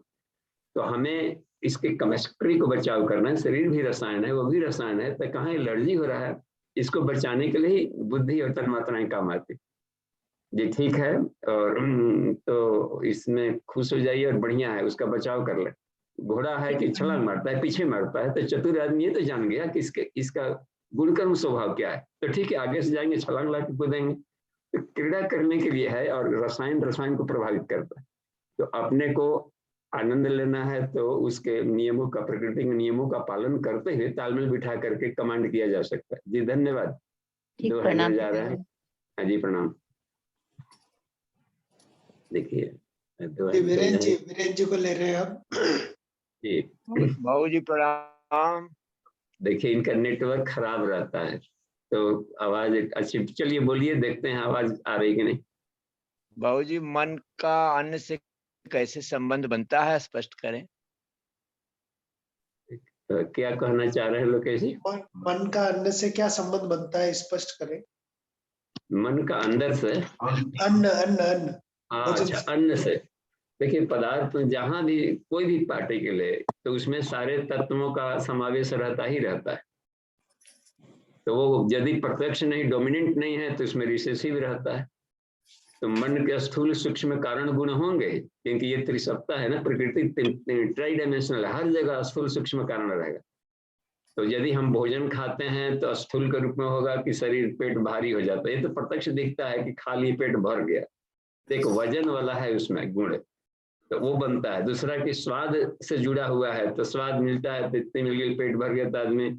तो हमें इसके केमिस्ट्री को बचाव करना है। शरीर भी रसायन है, वो भी रसायन है, तो कहाँ एलर्जी हो रहा है, इसको बचाने के लिए बुद्धि और तन्मात्राएं काम आती। जी ठीक है। और तो इसमें खुश हो जाइए और बढ़िया है, उसका बचाव कर ले। घोड़ा है कि छलांग मारता है, पीछे मारता है, तो चतुर आदमी ये तो जान गया कि इसका गुणकर्म स्वभाव क्या है, तो ठीक है आगे से जाएंगे छलांग ला के कूदेंगे। तो क्रीड़ा करने के लिए है, और रसायन को प्रभावित करता है। तो अपने को आनंद लेना है तो उसके नियमों का, प्रकृति के नियमों का पालन करते हुए तालमेल बिठा करके कमांड किया जा सकता है। जी धन्यवाद। दो हैंडल जा रहे हैं। हाँ जी प्रणाम। देखिए वीरेंद्र जी को ले रहे हैं हम। जी बाबू जी प्रणाम। देखिए इनका नेटवर्क खराब रहता है तो आवाज अच्छी, चलिए बोलिए, देखते हैं आवाज आ रही कि नहीं। बाबू जी मन का अन्न से कैसे संबंध बनता है, स्पष्ट करें। तो क्या कहना चाह रहे हैं लोकेश जी? मन का अन्न से क्या संबंध बनता है, स्पष्ट करें। मन का अंदर से अन्न अन्न अन्न अच्छा अन्न से। देखिए पदार्थ जहां भी कोई भी पार्टिकल है तो उसमें सारे तत्वों का समावेश रहता ही रहता है। तो वो यदि प्रत्यक्ष नहीं, डोमिनेंट नहीं है, तो इसमें रिसेसिव रहता है। तो मन के स्थूल सूक्ष्म कारण गुण होंगे, क्योंकि ये त्रिसत्ता है ना, प्रकृति ट्राई डायमेंशनल, हर जगह स्थूल सूक्ष्म कारण रहेगा। तो यदि हम भोजन खाते हैं तो स्थूल के रूप में होगा कि शरीर पेट भारी हो जाता है, ये तो प्रत्यक्ष दिखता है कि खाली पेट भर गया। देखो वजन वाला है उसमें गुण, तो वो बनता है। दूसरा कि स्वाद से जुड़ा हुआ है, तो स्वाद मिलता है तो इतनी मिल गई, पेट भर गया, तो आदमी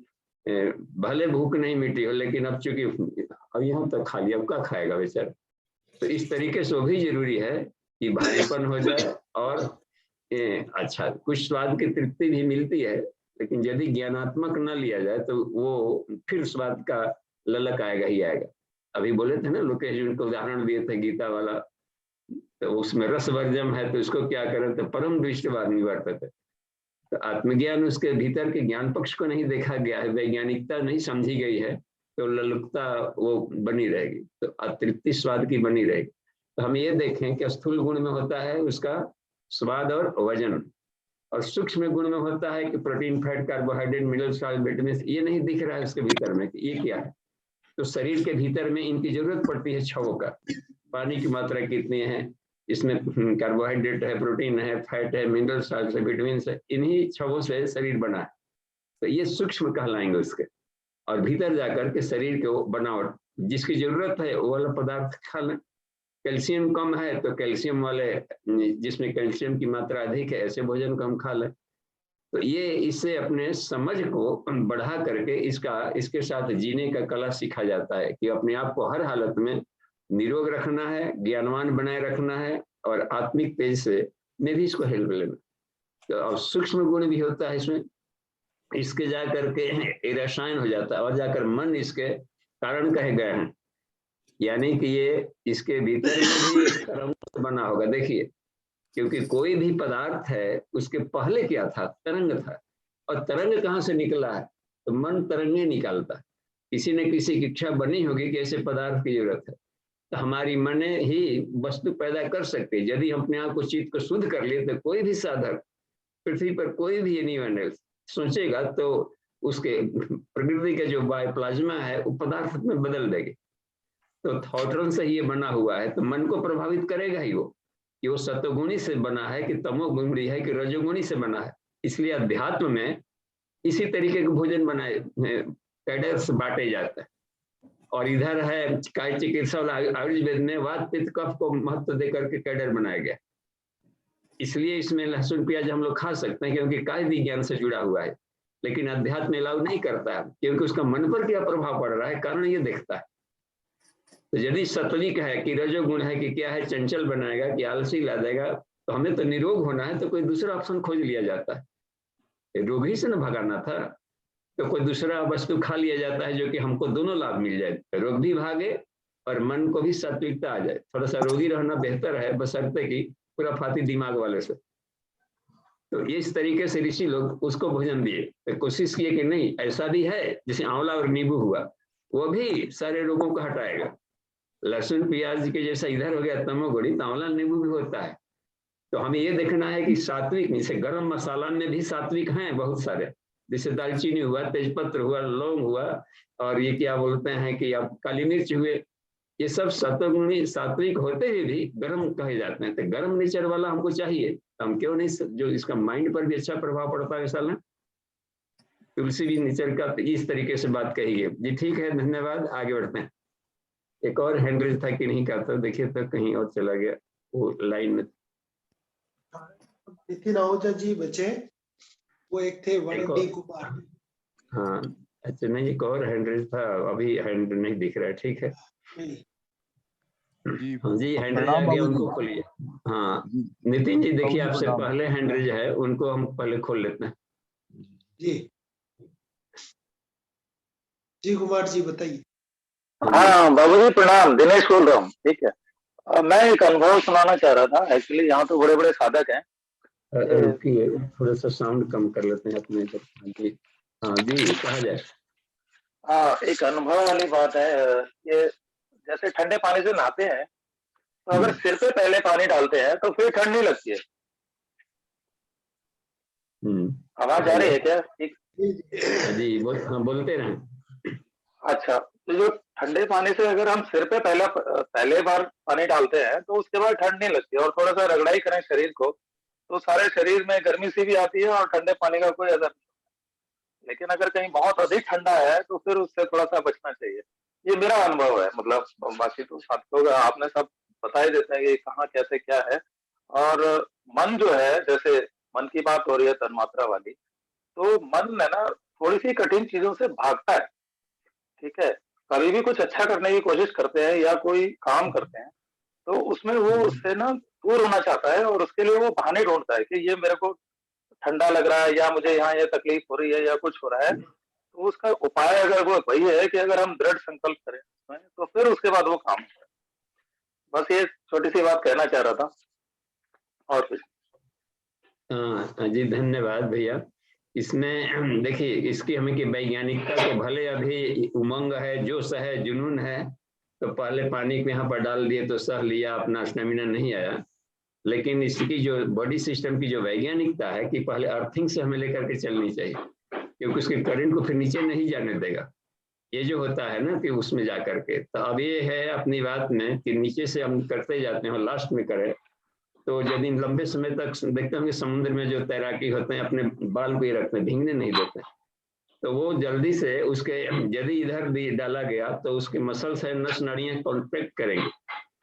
भले भूख नहीं मिटी हो, लेकिन अब चूंकि अब यहाँ तक खा लिया, अब क्या खाएगा बेचारा। तो इस तरीके से वो भी जरूरी है कि भारीपन हो जाए, और अच्छा कुछ स्वाद की तृप्ति भी मिलती है, लेकिन यदि ज्ञानात्मक न लिया जाए तो वो फिर स्वाद का ललक आएगा ही आएगा। अभी बोले थे ना लोकेश जी, उनको उदाहरण दिए थे गीता वाला, तो उसमें रस वर्जम है, तो इसको क्या करें, तो परम दृष्टिवाद निवर्तते। तो आत्मज्ञान, उसके भीतर के ज्ञान पक्ष को नहीं देखा गया है, वैज्ञानिकता नहीं समझी गई है, तो ललुकता वो बनी रहेगी, तो अतृप्ति स्वाद की बनी रहेगी। तो हम ये देखें कि स्थूल गुण में होता है उसका स्वाद और वजन, और सूक्ष्म गुण में होता है कि protein, fat, carbohydrate, mineral, salt, vitamin. ये नहीं दिख रहा है उसके भीतर में कि ये क्या है। तो शरीर के भीतर में इनकी जरूरत पड़ती है छवों का। पानी की मात्रा कितनी है, इसमें कार्बोहाइड्रेट है, प्रोटीन है, फैट है, मिनरल, सॉल्ट है, विटामिन है, इन्हीं छवों से शरीर बना है। तो ये सूक्ष्म कहलाएंगे उसके। और भीतर जाकर के शरीर के बनावट जिसकी जरूरत है वो वाला पदार्थ खा लें। कैल्शियम कम है तो कैल्शियम वाले, जिसमें कैल्शियम की मात्रा अधिक है, ऐसे भोजन को हम खा लें। तो ये इससे अपने समझ को बढ़ा करके इसके साथ जीने का कला सीखा जाता है कि अपने आप को हर हालत में निरोग रखना है, ज्ञानवान बनाए रखना है, और आत्मिक तेज से में भी इसको हेल्प लेना। तो और सूक्ष्म गुण भी होता है इसमें, इसके जाकर के रसायन हो जाता है, और जाकर मन इसके कारण कहे गए हैं, यानी कि ये इसके भीतर में भी एक कर्म बना होगा। देखिए, क्योंकि कोई भी पदार्थ है उसके पहले क्या था, तरंग था, और तरंग कहाँ से निकला है, तो मन तरंगे निकालता है। किसी न किसी की इच्छा बनी होगी कि ऐसे पदार्थ की जरूरत है, तो हमारी मन ही वस्तु पैदा कर सकती है। यदि हम अपने आप को चित्त को शुद्ध कर लिए तो कोई भी साधक पृथ्वी पर, कोई भी एनिमल सोचेगा तो उसके प्रकृति का जो प्लाज्मा है वो पदार्थ में बदल देगी। तो थॉटरन से ये बना हुआ है, तो मन को प्रभावित करेगा ही वो, कि वो सतोगुणी से बना है कि तमोगुणी है कि रजोगुणी से बना है। इसलिए अध्यात्म में इसी तरीके के भोजन बनाए, कैडर्स बांटे जाते हैं। और इधर है काय चिकित्सा आयुर्वेद में वात पित्त कफ को महत्व देकर के कैडर बनाया गया। इसलिए इसमें लहसुन प्याज हम लोग खा सकते हैं क्योंकि काय विज्ञान से जुड़ा हुआ है, लेकिन अध्यात्म अलाउ नहीं करता है क्योंकि उसका मन पर क्या प्रभाव पड़ रहा है, कारण ये देखता है। तो यदि सत्विक है कि रजोगुण है कि क्या है, चंचल बनाएगा कि आलसी ला देगा, तो हमें तो निरोग होना है, तो कोई दूसरा ऑप्शन खोज लिया जाता है। रोग ही से न भगाना था, तो कोई दूसरा वस्तु खा लिया जाता है जो कि हमको दोनों लाभ मिल जाए, रोग भी भागे और मन को भी सात्विकता आ जाए। थोड़ा सा रोगी रहना बेहतर है, बशर्ते कि पूरा फाती दिमाग वाले से। तो ये इस तरीके से ऋषि लोग उसको भोजन दिए, तो कोशिश किए कि नहीं ऐसा भी है, जैसे आंवला और नींबू हुआ, वो भी सारे रोगों को हटाएगा। लहसुन प्याज के जैसा इधर हो गया तमोगुणी, तो आंवला नींबू भी होता है। तो हमें ये देखना है कि सात्विक, जैसे गरम मसाला में भी सात्विक हैं बहुत सारे, जैसे दालचीनी हुआ, तेजपत्र हुआ, लौंग हुआ, और ये क्या बोलते हैं कि अब काली मिर्च हुए, ये सब सत्वगुणी सात्विक होते हुए भी गर्म कहे जाते हैं। तो गर्म नेचर वाला हमको चाहिए, तो हम क्यों नहीं, जो इसका माइंड पर भी अच्छा प्रभाव पड़ता है ऐसा ना। तुलसी भी नेचर का इस तरीके से बात कही है जी। ठीक है, धन्यवाद, आगे बढ़ते हैं। एक और हैंड रेज था कि नहीं करता, देखिए तो कहीं और चला गया वो लाइन में। नितिन आहूजा जी बचे, वो एक थे वरुण डी कुमार। हाँ अच्छा, नहीं एक और हैंड रेज था, अभी हैंड नहीं दिख रहा है। ठीक है हाँ जी, हैंड रेज आ गया, उनको खोलिए। हाँ नितिन जी देखिए, आपसे पहले हैंड रेज है, उनको हम पहले खोल लेते हैं। जी कुमार जी बताइए। हाँ बाबूजी प्रणाम, दिनेश बोल रहा हूँ। ठीक है, मैं एक अनुभव सुनाना चाह रहा था। एक्चुअली यहाँ तो बड़े बड़े साधक हैं। रुकिए थोड़ा सा साउंड कम कर लेते हैं अपने इधर। हाँ जी कहा जाए। हाँ, एक अनुभव वाली बात है कि जैसे ठंडे पानी से नहाते हैं, तो अगर सिर पे पहले पानी डालते हैं तो फिर ठंड नहीं लगती है। आवाज आ रही है क्या? ठीक जी बोलते रहें। अच्छा, तो जो ठंडे पानी से अगर हम सिर पे पहले बार पानी डालते हैं तो उसके बाद ठंड नहीं लगती, और थोड़ा सा रगड़ाई करें शरीर को तो सारे शरीर में गर्मी सी भी आती है और ठंडे पानी का कोई असर नहीं। लेकिन अगर कहीं बहुत अधिक ठंडा है तो फिर उससे थोड़ा सा बचना चाहिए। ये मेरा अनुभव है। मतलब बाकी तो साथियों का आपने सब बता ही देते हैं कि कहाँ कैसे क्या है। और मन जो है, जैसे मन की बात हो रही है तन्मात्रा वाली, तो मन है ना थोड़ी सी कठिन चीजों से भागता है। ठीक है, कभी भी कुछ अच्छा करने की कोशिश करते हैं या कोई काम करते हैं तो उसमें वो उससे ना दूर होना चाहता है, और उसके लिए वो बहाने ढूंढता है कि ये मेरे को ठंडा लग रहा है या मुझे यहाँ ये तकलीफ हो रही है या कुछ हो रहा है। तो उसका उपाय अगर वो वही है कि अगर हम दृढ़ संकल्प करें उसमें, तो फिर उसके बाद वो काम होता है। बस ये छोटी सी बात कहना चाह रहा था, और कुछ। हाँ जी धन्यवाद भैया। इसमें देखिए, इसकी हमें कि वैज्ञानिकता को भले अभी उमंग है, जोश है, जुनून है, तो पहले पानी को यहाँ पर डाल दिए तो सह लिया, अपना स्टेमिना नहीं आया। लेकिन इसकी जो बॉडी सिस्टम की जो वैज्ञानिकता है कि पहले अर्थिंग से हमें लेकर के चलनी चाहिए, क्योंकि उसके करंट को फिर नीचे नहीं जाने देगा। ये जो होता है ना कि उसमें जा करके, तो अब ये है अपनी बात में कि नीचे से हम करते जाते हैं, लास्ट में करें तो यदि लंबे समय तक देखते होंगे समुद्र में जो तैराकी होते हैं अपने बाल को ही रखते हैं, भीगने नहीं देते, तो वो जल्दी से उसके यदि इधर डाला गया तो उसके मसल्स है, नस नाड़ियां कॉन्ट्रैक्ट करेंगे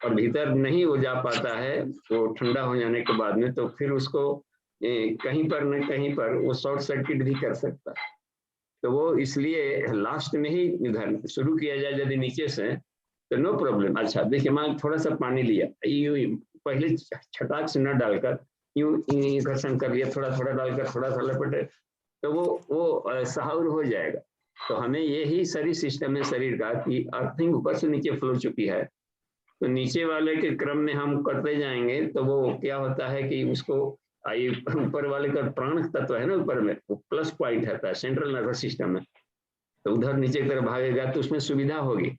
और भीतर नहीं वो जा पाता है, वो ठंडा हो जाने के बाद में, तो फिर उसको कहीं पर न कहीं पर वो शॉर्ट सर्किट भी कर सकता है। तो वो इसलिए लास्ट में ही इधर शुरू किया जाए यदि नीचे से, तो नो प्रॉब्लम। अच्छा देखिए, मैं थोड़ा सा पानी लिया, यूं पहले छटाक से न डालकर यूं घर्षण कर लिया, थोड़ा थोड़ा डालकर थोड़ा सा लपटे, तो वो सहाउर हो जाएगा। तो हमें यही सारी सिस्टम है शरीर का कि अर्थिंग ऊपर से नीचे फ्लो चुकी है, तो नीचे वाले के क्रम में हम करते जाएंगे तो वो क्या होता है कि उसको ऊपर वाले का प्राण तत्व है ना, ऊपर में वो प्लस पॉइंट रहता है सेंट्रल नर्वस सिस्टम में, तो उधर नीचे की तरफ भागेगा तो उसमें सुविधा होगी।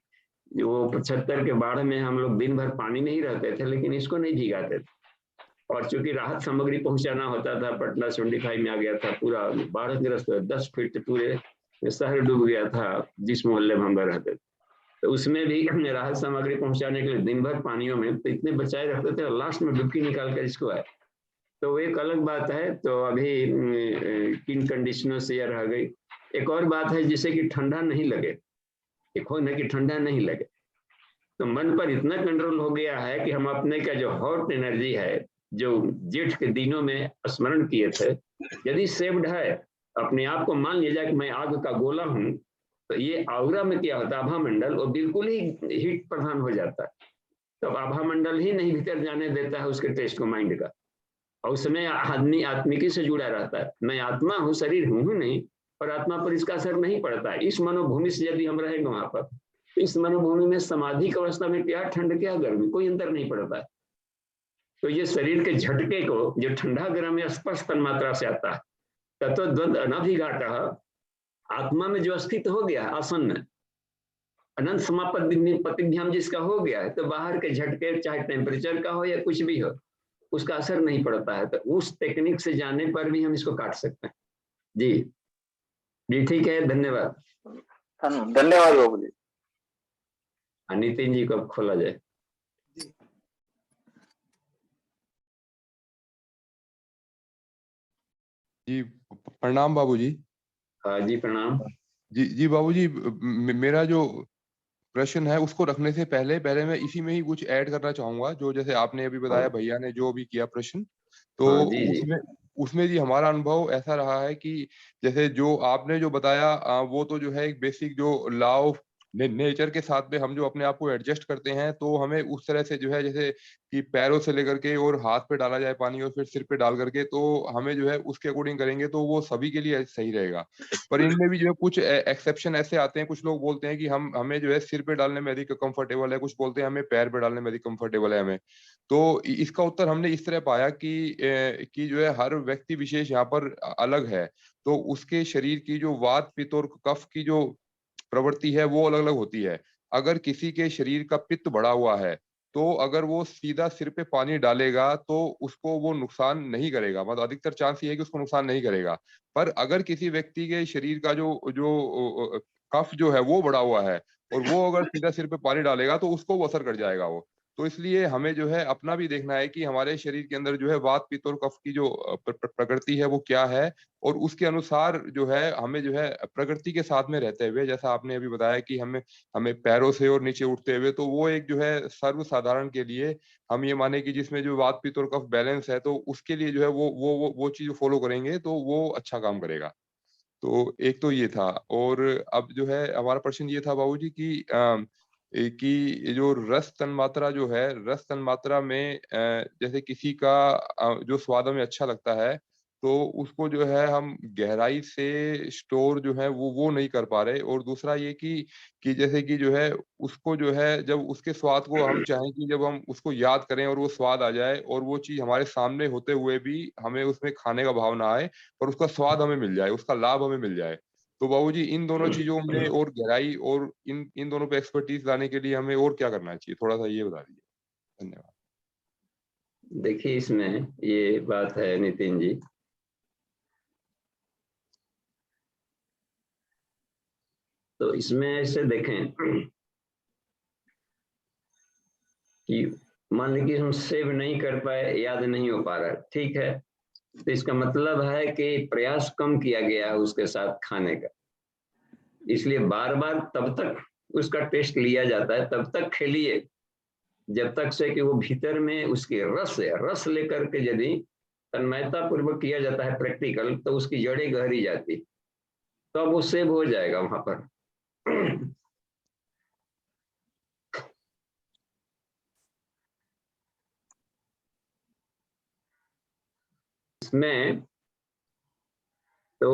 वो 75 के बाढ़ में हम लोग दिन भर पानी नहीं रहते थे, लेकिन इसको नहीं भिगाते थे, और चूंकि राहत सामग्री पहुंचाना होता था, पटना 75 में आ गया था, पूरा बाढ़ग्रस्त 10 फीट पूरे शहर डूब गया था जिस मोहल्ले में हम रहते थे, तो उसमें भी राहत सामग्री पहुंचाने के लिए दिन भर पानियों में तो इतने बचाए रखते थे, और लास्ट में डुबकी निकाल कर इसको आए, तो वो एक अलग बात है। तो अभी किन कंडीशनों से यह रह गई। एक और बात है जिसे कि ठंडा नहीं लगे, देखो ना कि ठंडा नहीं लगे, तो मन पर इतना कंट्रोल हो गया है कि हम अपने का जो हॉट एनर्जी है, जो जेठ के दिनों में स्मरण किए थे, यदि सेव्ड है, अपने आप को मान लिया जाए कि मैं आग का गोला हूं, तो ये आउरा में क्या होता है, आभा मंडल वो बिल्कुल ही हीट प्रधान हो जाता है, तो आभा मंडल ही नहीं भीतर जाने देता है उसके टेस्ट को माइंड का, और उसमें आदमी आत्मिकी से जुड़ा रहता है। मैं आत्मा हूँ, शरीर हूँ ही नहीं, और आत्मा पर इसका असर नहीं पड़ता है। इस मनोभूमि से यदि हम रहेंगे वहां पर, इस मनोभूमि में समाधि की अवस्था में क्या ठंड क्या गर्मी कोई अंतर नहीं पड़ता है। तो ये शरीर के झटके को जो ठंडा गर्म या स्पर्श तन्मात्रा से आता है, तत्वद्वंद अनभिघात आत्मा में जो स्थित हो गया आसन में, अनंत समापतिभ्याम जिसका हो गया है, तो बाहर के झटके चाहे टेम्परेचर का हो या कुछ भी हो, उसका असर नहीं पड़ता है। तो उस टेक्निक से जाने पर भी हम इसको काट सकते हैं। जी जी ठीक है, धन्यवाद। धन्यवाद बाबू जी। नितिन जी को खोला जाए। जी प्रणाम बाबूजी। हाँ जी प्रणाम। जी बाबूजी, मेरा जो प्रश्न है उसको रखने से पहले मैं इसी में ही कुछ ऐड करना चाहूंगा, जो जैसे आपने अभी बताया, भैया ने जो भी किया प्रश्न, तो जी उसमें जी हमारा अनुभव ऐसा रहा है कि जैसे जो आपने जो बताया वो तो जो है एक बेसिक जो लॉ ऑफ नेचर के साथ में हम जो अपने आप को एडजस्ट करते हैं, तो हमें उस तरह से जो है जैसे कि पैरों से लेकर के और हाथ पे डाला जाए पानी और फिर सिर पे डाल करके, तो हमें जो है उसके अकॉर्डिंग करेंगे तो वो सभी के लिए सही रहेगा। पर इनमें भी जो है कुछ एक्सेप्शन ऐसे आते हैं, कुछ लोग बोलते हैं कि हमें जो है सिर पे डालने में अधिक कंफर्टेबल है, कुछ बोलते हैं हमें पैर पे डालने में अधिक कंफर्टेबल है हमें। तो इसका उत्तर हमने इस तरह पाया कि जो है हर व्यक्ति विशेष यहाँ पर अलग है, तो उसके शरीर की जो वात पित्त और कफ की जो प्रवृत्ति है वो अलग अलग होती है। अगर किसी के शरीर का पित्त बढ़ा हुआ है, तो अगर वो सीधा सिर पे पानी डालेगा तो उसको वो नुकसान नहीं करेगा, मतलब अधिकतर चांस ये है कि उसको नुकसान नहीं करेगा। पर अगर किसी व्यक्ति के शरीर का जो जो कफ जो है वो बढ़ा हुआ है और वो अगर सीधा सिर पे पानी डालेगा तो उसको वो असर कर जाएगा वो। तो इसलिए हमें जो है अपना भी देखना है कि हमारे शरीर के अंदर जो है वात पित्त और कफ की जो प्रकृति है वो क्या है, और उसके अनुसार जो है हमें जो है प्रकृति के साथ में रहते हुए, जैसा आपने अभी बताया कि हमें पैरों से और नीचे उठते हुए, तो वो एक जो है सर्वसाधारण के लिए हम ये माने कि जिसमें जो वात पित्त और कफ बैलेंस है, तो उसके लिए जो है वो चीज फॉलो करेंगे तो वो अच्छा काम करेगा। तो एक तो ये था, और अब जो है हमारा प्रश्न ये था बाबूजी कि जो रस तन्मात्रा जो है, रस तन्मात्रा में जैसे किसी का जो स्वाद हमें अच्छा लगता है, तो उसको जो है हम गहराई से स्टोर जो है वो नहीं कर पा रहे। और दूसरा ये कि जैसे कि जो है उसको जो है जब उसके स्वाद को हम चाहें कि जब हम उसको याद करें और वो स्वाद आ जाए और वो चीज़ हमारे सामने होते हुए भी हमें उसमें खाने का भाव ना आए, पर उसका स्वाद हमें मिल जाए, उसका लाभ हमें मिल जाए। तो बाबूजी इन दोनों चीज़ों में और गहराई और इन दोनों पे एक्सपर्टीज़ लाने के लिए हमें और क्या करना चाहिए? थोड़ा-सा ये बता दीजिए। धन्यवाद। देखिए, इसमें ये बात है नितिन जी, तो इसमें ऐसे देखें कि मान लीजिए हम सेव नहीं कर पाए, याद नहीं हो पा रहा, ठीक है, तो इसका मतलब है कि प्रयास कम किया गया है उसके साथ खाने का, इसलिए बार बार तब तक उसका टेस्ट लिया जाता है, तब तक खेलिए जब तक से कि वो भीतर में उसके रस लेकर के यदि तन्मयता पूर्वक किया जाता है प्रैक्टिकल, तो उसकी जड़ें गहरी जाती, तो अब वो सेव हो जाएगा वहां पर। इसमें तो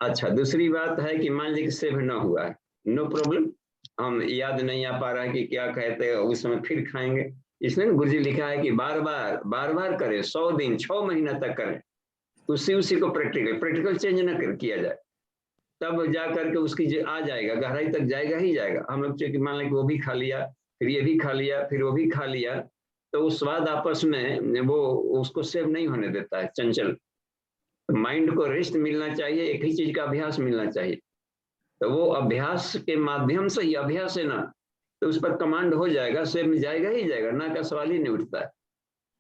अच्छा, दूसरी बात है कि मान लीजिए सेव ना हुआ है, नो प्रॉब्लम, हम याद नहीं आ पा रहा है कि क्या कहते हैं, उस समय फिर खाएंगे। इसमें गुरुजी लिखा है कि बार बार करें, 100 दिन 6 महीना तक करें, उसी को प्रैक्टिकल चेंज ना किया जाए, तब जा करके उसकी आ जाएगा, गहराई तक जाएगा ही जाएगा। हम लोग मान लें कि वो भी खा लिया, फिर ये भी खा लिया, फिर वो भी खा लिया, तो वो स्वाद आपस में वो उसको सेव नहीं होने देता है, चंचल। माइंड को रेस्ट मिलना चाहिए, एक ही चीज का अभ्यास मिलना चाहिए, तो वो अभ्यास के माध्यम से ही, अभ्यास है ना, तो उस पर कमांड हो जाएगा, सेव में जाएगा ही जाएगा, ना का सवाल ही नहीं उठता है।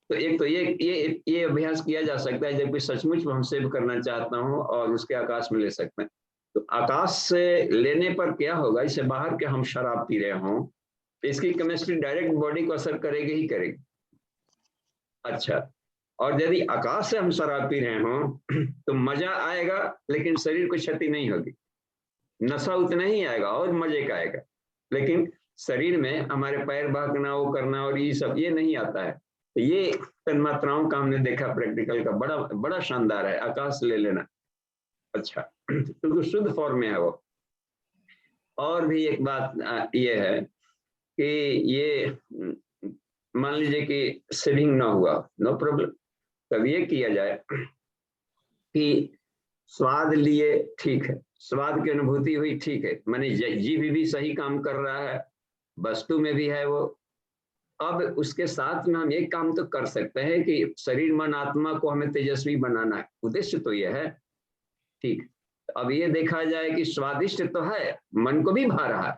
तो एक तो ये अभ्यास किया जा सकता है, जब कोई सचमुच हम सेव करना चाहता हूँ और उसके आकाश में ले सकते हैं। तो आकाश से लेने पर क्या होगा, इससे बाहर के हम शराब पी रहे हों, तो इसकी केमिस्ट्री डायरेक्ट बॉडी को असर करेगी ही करेगी। अच्छा, और यदि आकाश से हम शराब पी रहे हों तो मजा आएगा, लेकिन शरीर को क्षति नहीं होगी, नशा उतना ही आएगा और मजे का आएगा, लेकिन शरीर में हमारे पैर भागना, वो करना और ये सब ये नहीं आता है। तो ये तन्मात्राओं का हमने देखा प्रैक्टिकल का, बड़ा शानदार है, आकाश ले लेना। अच्छा, तो शुद्ध फॉर्म में है वो। और भी एक बात ये है कि ये मान लीजिए कि सेविंग ना हुआ, नो प्रॉब्लम, तब ये किया जाए कि स्वाद लिए, ठीक है, स्वाद की अनुभूति हुई, ठीक है, माने जीभ भी सही काम कर रहा है, वस्तु में भी है वो। अब उसके साथ में हम एक काम तो कर सकते हैं कि शरीर मन आत्मा को हमें तेजस्वी बनाना है, उद्देश्य तो यह है, ठीक। अब ये देखा जाए कि स्वादिष्ट तो है, मन को भी भा रहा है,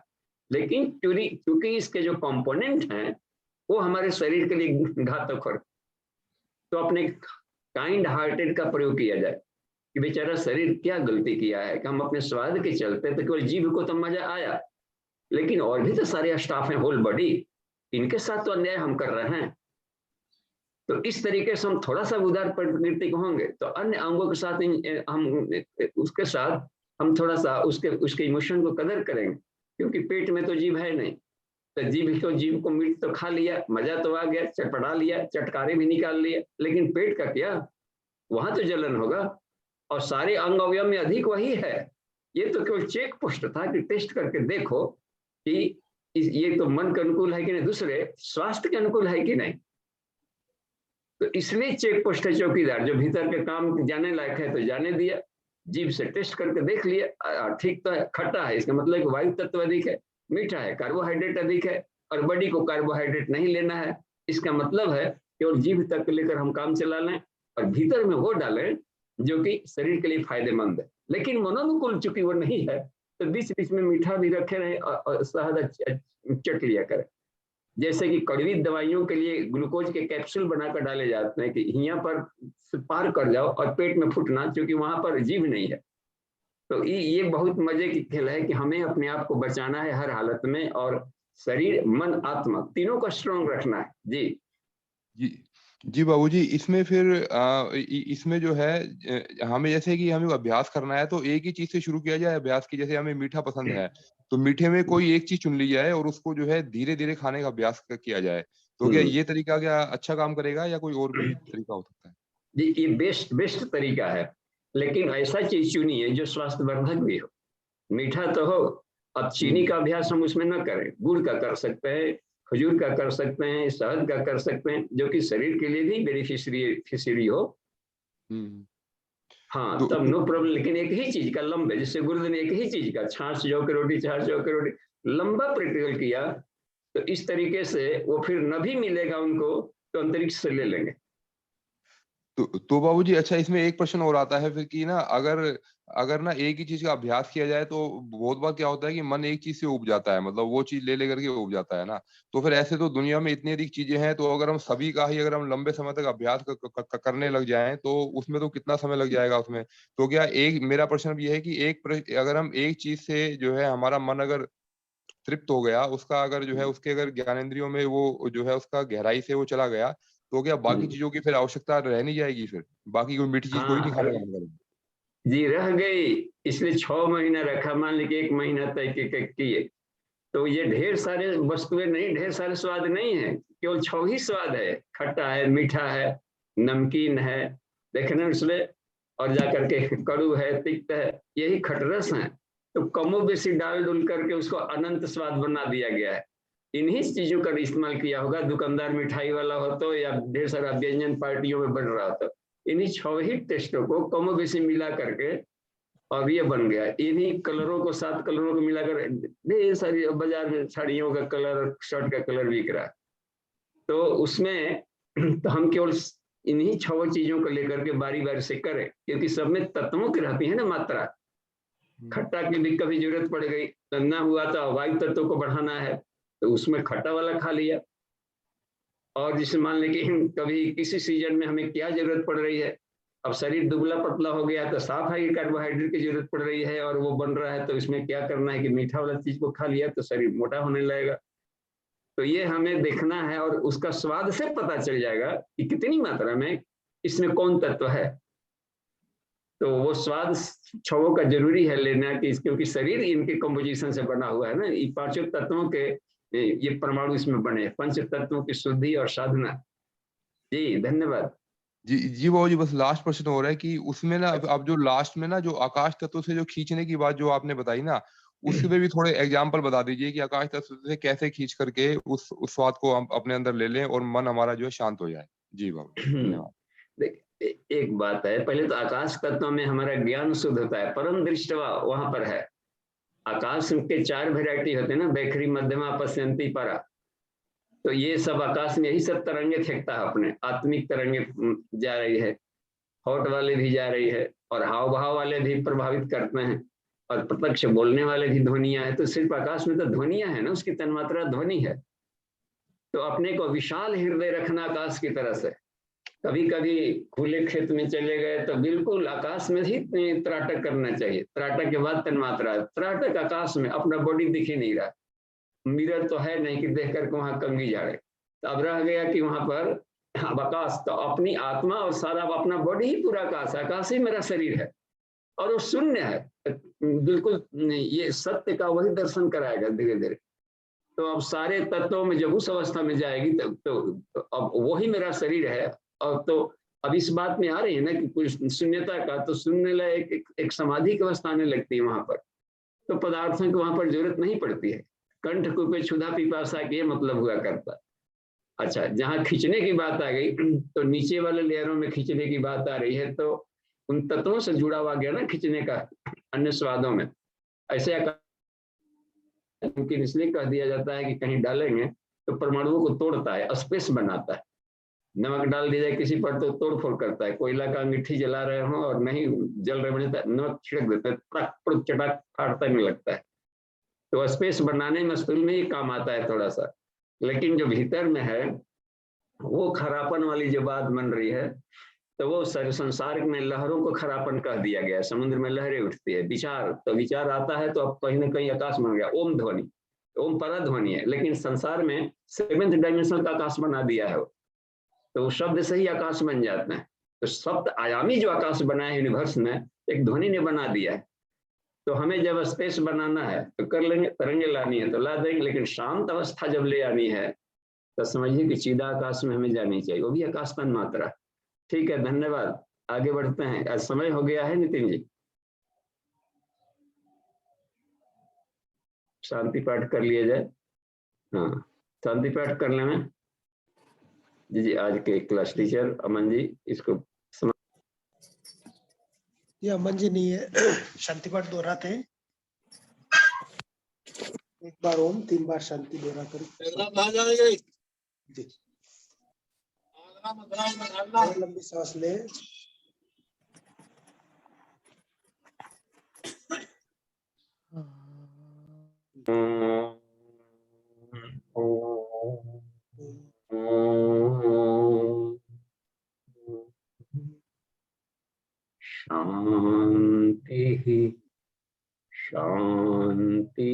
लेकिन क्योंकि इसके जो कंपोनेंट हैं वो हमारे शरीर के लिए घातक हो, तो अपने काइंड हार्टेड का प्रयोग किया जाए कि बेचारा शरीर क्या गलती किया है कि हम अपने स्वाद के चलते, तो केवल जीभ को तो मजा आया, लेकिन और भी तो सारे स्टाफ हैं, होल बॉडी, इनके साथ तो अन्याय हम कर रहे हैं। तो इस तरीके से हम थोड़ा सा उदार प्रकृति के होंगे, तो अन्य अंगों के साथ हम उसके साथ हम थोड़ा सा उसके इमोशन को कदर करेंगे, क्योंकि पेट में तो जीभ है नहीं, तो जीभ को मीट तो खा लिया, मजा तो आ गया, चटपटा लिया, चटकारे भी निकाल लिए, लेकिन पेट का क्या, वहां तो जलन होगा, और सारे अंग अवयव में अधिक वही है। ये तो केवल चेक पोस्ट था कि टेस्ट करके देखो कि ये तो मन के अनुकूल है कि नहीं, दूसरे स्वास्थ्य के अनुकूल है कि नहीं। तो इसलिए चेक पोस्ट है चौकीदार, जो भीतर के काम जाने लायक है तो जाने दिया, जीभ से टेस्ट करके देख लिया, ठीक तो है, खट्टा है, इसका मतलब वायु तत्व अधिक है, मीठा है, कार्बोहाइड्रेट अधिक है, और बॉडी को कार्बोहाइड्रेट नहीं लेना है, इसका मतलब है केवल जीभ तक लेकर हम काम चला लें और भीतर में वो डालें जो कि शरीर के लिए फायदेमंद है, लेकिन मनोनुकूल चूंकि वो नहीं है, तो बीच बीच में मीठा भी रखे रहे और शहद चट लिया करें। जैसे कि कड़वी दवाइयों के लिए ग्लूकोज के कैप्सूल बनाकर डाले जाते हैं कि यहाँ पर पार कर जाओ और पेट में फूटना, क्योंकि वहां पर जीभ नहीं है। तो ये बहुत मजे की खेल है कि हमें अपने आप को बचाना है हर हालत में, और शरीर मन आत्मा तीनों को स्ट्रॉन्ग रखना है। जी जी बाबूजी, इसमें फिर इसमें जो है हमें जैसे कि हमें अभ्यास करना है, तो एक ही चीज से शुरू किया जाए अभ्यास की, जैसे हमें मीठा पसंद है तो मीठे में कोई एक चीज चुन ली जाए और उसको जो है धीरे धीरे खाने का अभ्यास किया जाए, तो क्या ये तरीका क्या अच्छा काम करेगा या कोई और भी तरीका हो सकता है? ये बेस्ट तरीका है, लेकिन ऐसा चीज चुनिए जो स्वास्थ्यवर्धक भी हो। मीठा तो हो, अब चीनी का अभ्यास हम उसमें न करें, गुड़ का कर सकते हैं, खजूर का कर सकते हैं, शहद का कर सकते हैं, जो कि शरीर के लिए भी बेनिफिशियरी हो। हाँ, तब नो प्रॉब्लम। लेकिन एक ही चीज का लंबे, जैसे गुरुदेव ने एक ही चीज का छाछ जौ की रोटी, छाछ जौ की रोटी लंबा प्रैक्टिकल किया, तो इस तरीके से वो फिर न भी मिलेगा उनको तो अंतरिक्ष से ले लेंगे। तो बाबूजी, अच्छा इसमें एक प्रश्न और आता है फिर कि ना, अगर ना एक ही चीज का अभ्यास किया जाए तो बहुत बार क्या होता है कि मन एक चीज से उब जाता है, मतलब वो चीज ले लेकर के उब जाता है ना। तो फिर ऐसे तो दुनिया में इतनी अधिक चीजें हैं, तो अगर हम सभी का ही अगर हम लंबे समय तक अभ्यास करने लग जाएं तो उसमें तो कितना समय लग जाएगा उसमें। तो क्या एक मेरा प्रश्न भी है कि अगर हम एक चीज से जो है हमारा मन अगर तृप्त हो गया, उसका अगर जो है उसके अगर ज्ञानेंद्रियों में वो जो है उसका गहराई से वो चला गया, तो क्या बाकी चीजों की फिर आवश्यकता रह नहीं जाएगी? फिर बाकी कोई मीठी चीज कोई नहीं खाने का? जी रह गई, इसलिए 6 महीना रखा, मान लीजिए 1 महीना तय किए, तो ये ढेर सारे वस्तुएं नहीं, ढेर सारे स्वाद नहीं है, केवल 6 ही स्वाद है। खट्टा है, मीठा है, नमकीन है, देखने उसमें, और जाकर के कड़ू है, तिक्त है, यही खटरस है। तो कमो बेसी डाल डुल करके उसको अनंत स्वाद बना दिया गया है। इन्हीं चीजों का इस्तेमाल किया होगा, दुकानदार मिठाई वाला हो तो, या ढेर सारा व्यंजन पार्टियों में बन रहा हो तो, इन्हीं 6 ही टेस्टों को कमो बेसी मिला करके और ये बन गया। इन्हीं कलरों को, 7 कलरों को मिलाकर ढेर सारी बाजार में साड़ियों का कलर, शर्ट का कलर बिक रहा है। तो उसमें तो हम केवल इन्हीं 6 चीजों को लेकर के बारी बारी से करें, क्योंकि सब में तत्वों की रहती है ना मात्रा। खट्टा की भी कभी जरूरत पड़ गई, ना हुआ तो वायु तत्व को बढ़ाना है, तो उसमें खट्टा वाला खा लिया। और जिसे मान लें कि कभी किसी सीजन में हमें क्या जरूरत पड़ रही है, अब शरीर दुबला पतला हो गया तो साफ है कार्बोहाइड्रेट की जरूरत पड़ रही है और वो बन रहा है, तो इसमें क्या करना है कि मीठा वाला चीज को खा लिया तो शरीर मोटा होने लगेगा। तो ये हमें देखना है और उसका स्वाद से पता चल जाएगा कि कितनी मात्रा में इसमें कौन तत्व है। तो वो स्वाद 6 का जरूरी है लेना, कि क्योंकि शरीर इनके कंपोजिशन से बना हुआ है ना, ये 5 तत्वों के ये परमाणु इसमें बने, 5 तत्वों की शुद्धि और साधना। जी धन्यवाद। जी बाबू जी, बस लास्ट प्रश्न हो रहा है कि उसमें ना अब जो लास्ट में ना जो आकाश तत्व से जो खींचने की बात जो आपने बताई ना, उसके भी थोड़े एग्जाम्पल बता दीजिए कि आकाश तत्व से कैसे खींच करके उस स्वाद को हम अपने अंदर ले लें और मन हमारा जो है शांत हो जाए। जी बाबू, धन्यवाद। देख, एक बात है, पहले तो आकाश तत्व में हमारा ज्ञान शुद्ध होता है, परम दृष्टवा वहां पर है। आकाश के 4 वेराइटी होते हैं ना, बैखरी, मध्यमा, पश्यंती, परा। तो ये सब आकाश में यही सब तरंगे फेंकता है, अपने आत्मिक तरंगे जा रही है, हॉट वाले भी जा रही है, और हाव भाव वाले भी प्रभावित करते हैं, और प्रत्यक्ष बोलने वाले भी ध्वनियां है। तो सिर्फ आकाश में तो ध्वनियां है ना, उसकी तन्मात्रा ध्वनि है। तो अपने को विशाल हृदय रखना आकाश की तरह से। कभी कभी खुले खेत में चले गए तो बिल्कुल आकाश में ही त्राटक करना चाहिए, त्राटक के बाद तन्मात्रा। त्राटक आकाश में, अपना बॉडी दिख ही नहीं रहा, मिरर तो है नहीं कि देख करके वहां कंगी जा रहे। तो अब रह गया कि वहां पर आकाश, तो अपनी आत्मा और सारा अपना बॉडी ही पूरा आकाश है, आकाश ही मेरा शरीर है, और वो शून्य है बिल्कुल। ये सत्य का वही दर्शन कराएगा धीरे धीरे। तो अब सारे तत्वों में जब उस अवस्था में जाएगी तो अब वही मेरा शरीर है। और तो अब इस बात में आ रही है ना कि कुछ शून्यता का, तो शून्य एक समाधि की अवस्था आने लगती है वहां पर, तो पदार्थों की वहां पर जरूरत नहीं पड़ती है। कंठ कूपे क्षुधा पिपासा के मतलब हुआ करता। अच्छा, जहां खींचने की बात आ गई तो नीचे वाले लेयरों में खींचने की बात आ रही है, तो उन तत्वों से जुड़ा हुआ गया ना खींचने का अन्य स्वादों में। ऐसे मुमकिन इसलिए कह दिया जाता है कि कहीं डालेंगे तो परमाणुओं को तोड़ता है, स्पेस बनाता है। नमक डाल दिया जाए किसी पर तो तोड़ फोड़ करता है। कोयला का अंगीठी जला रहे हो और नहीं जल रहे बने, नमक छिड़क देता है, चटाक फाड़ता नहीं लगता है। तो स्पेस बनाने में स्कूल में ही काम आता है थोड़ा सा। लेकिन जो भीतर में है वो खरापन वाली जो बात बन रही है, तो वो संसार में लहरों को खरापन कह दिया गया है। समुद्र में लहरें उठती है, विचार, तो विचार आता है तो अब कहीं ना कहीं आकाश बन गया। ओम ध्वनि, ओम पर ध्वनि है, लेकिन संसार में 7th डायमेंशन का आकाश बना दिया है वो, तो वो शब्द से ही आकाश बन जाता है। तो सप्त आयामी जो आकाश बना है यूनिवर्स में, एक ध्वनि ने बना दिया है। तो हमें जब स्पेस बनाना है तो कर लेंगे, तरंगे लानी है तो ला देंगे, लेकिन शांत अवस्था जब ले आनी है तो समझिए कि सीधा आकाश में हमें जानी चाहिए, वो भी आकाश तन मात्रा। ठीक है, धन्यवाद। आगे बढ़ते हैं, आज समय हो गया है नितिन जी। शांति पाठ कर लिया जाए। हाँ, शांति पाठ करने में जी आज के क्लास टीचर अमन जी इसको ये अमन जी नहीं है, शांति पाठ दोहराते हैं। एक बार ओम, 3 बार शांति दोहरा कर जी। लंबी सांस ले। शांति शांति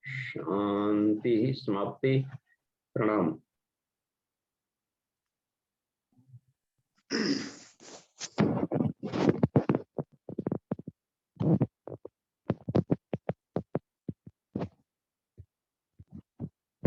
शांति। समाप्ति। प्रणाम।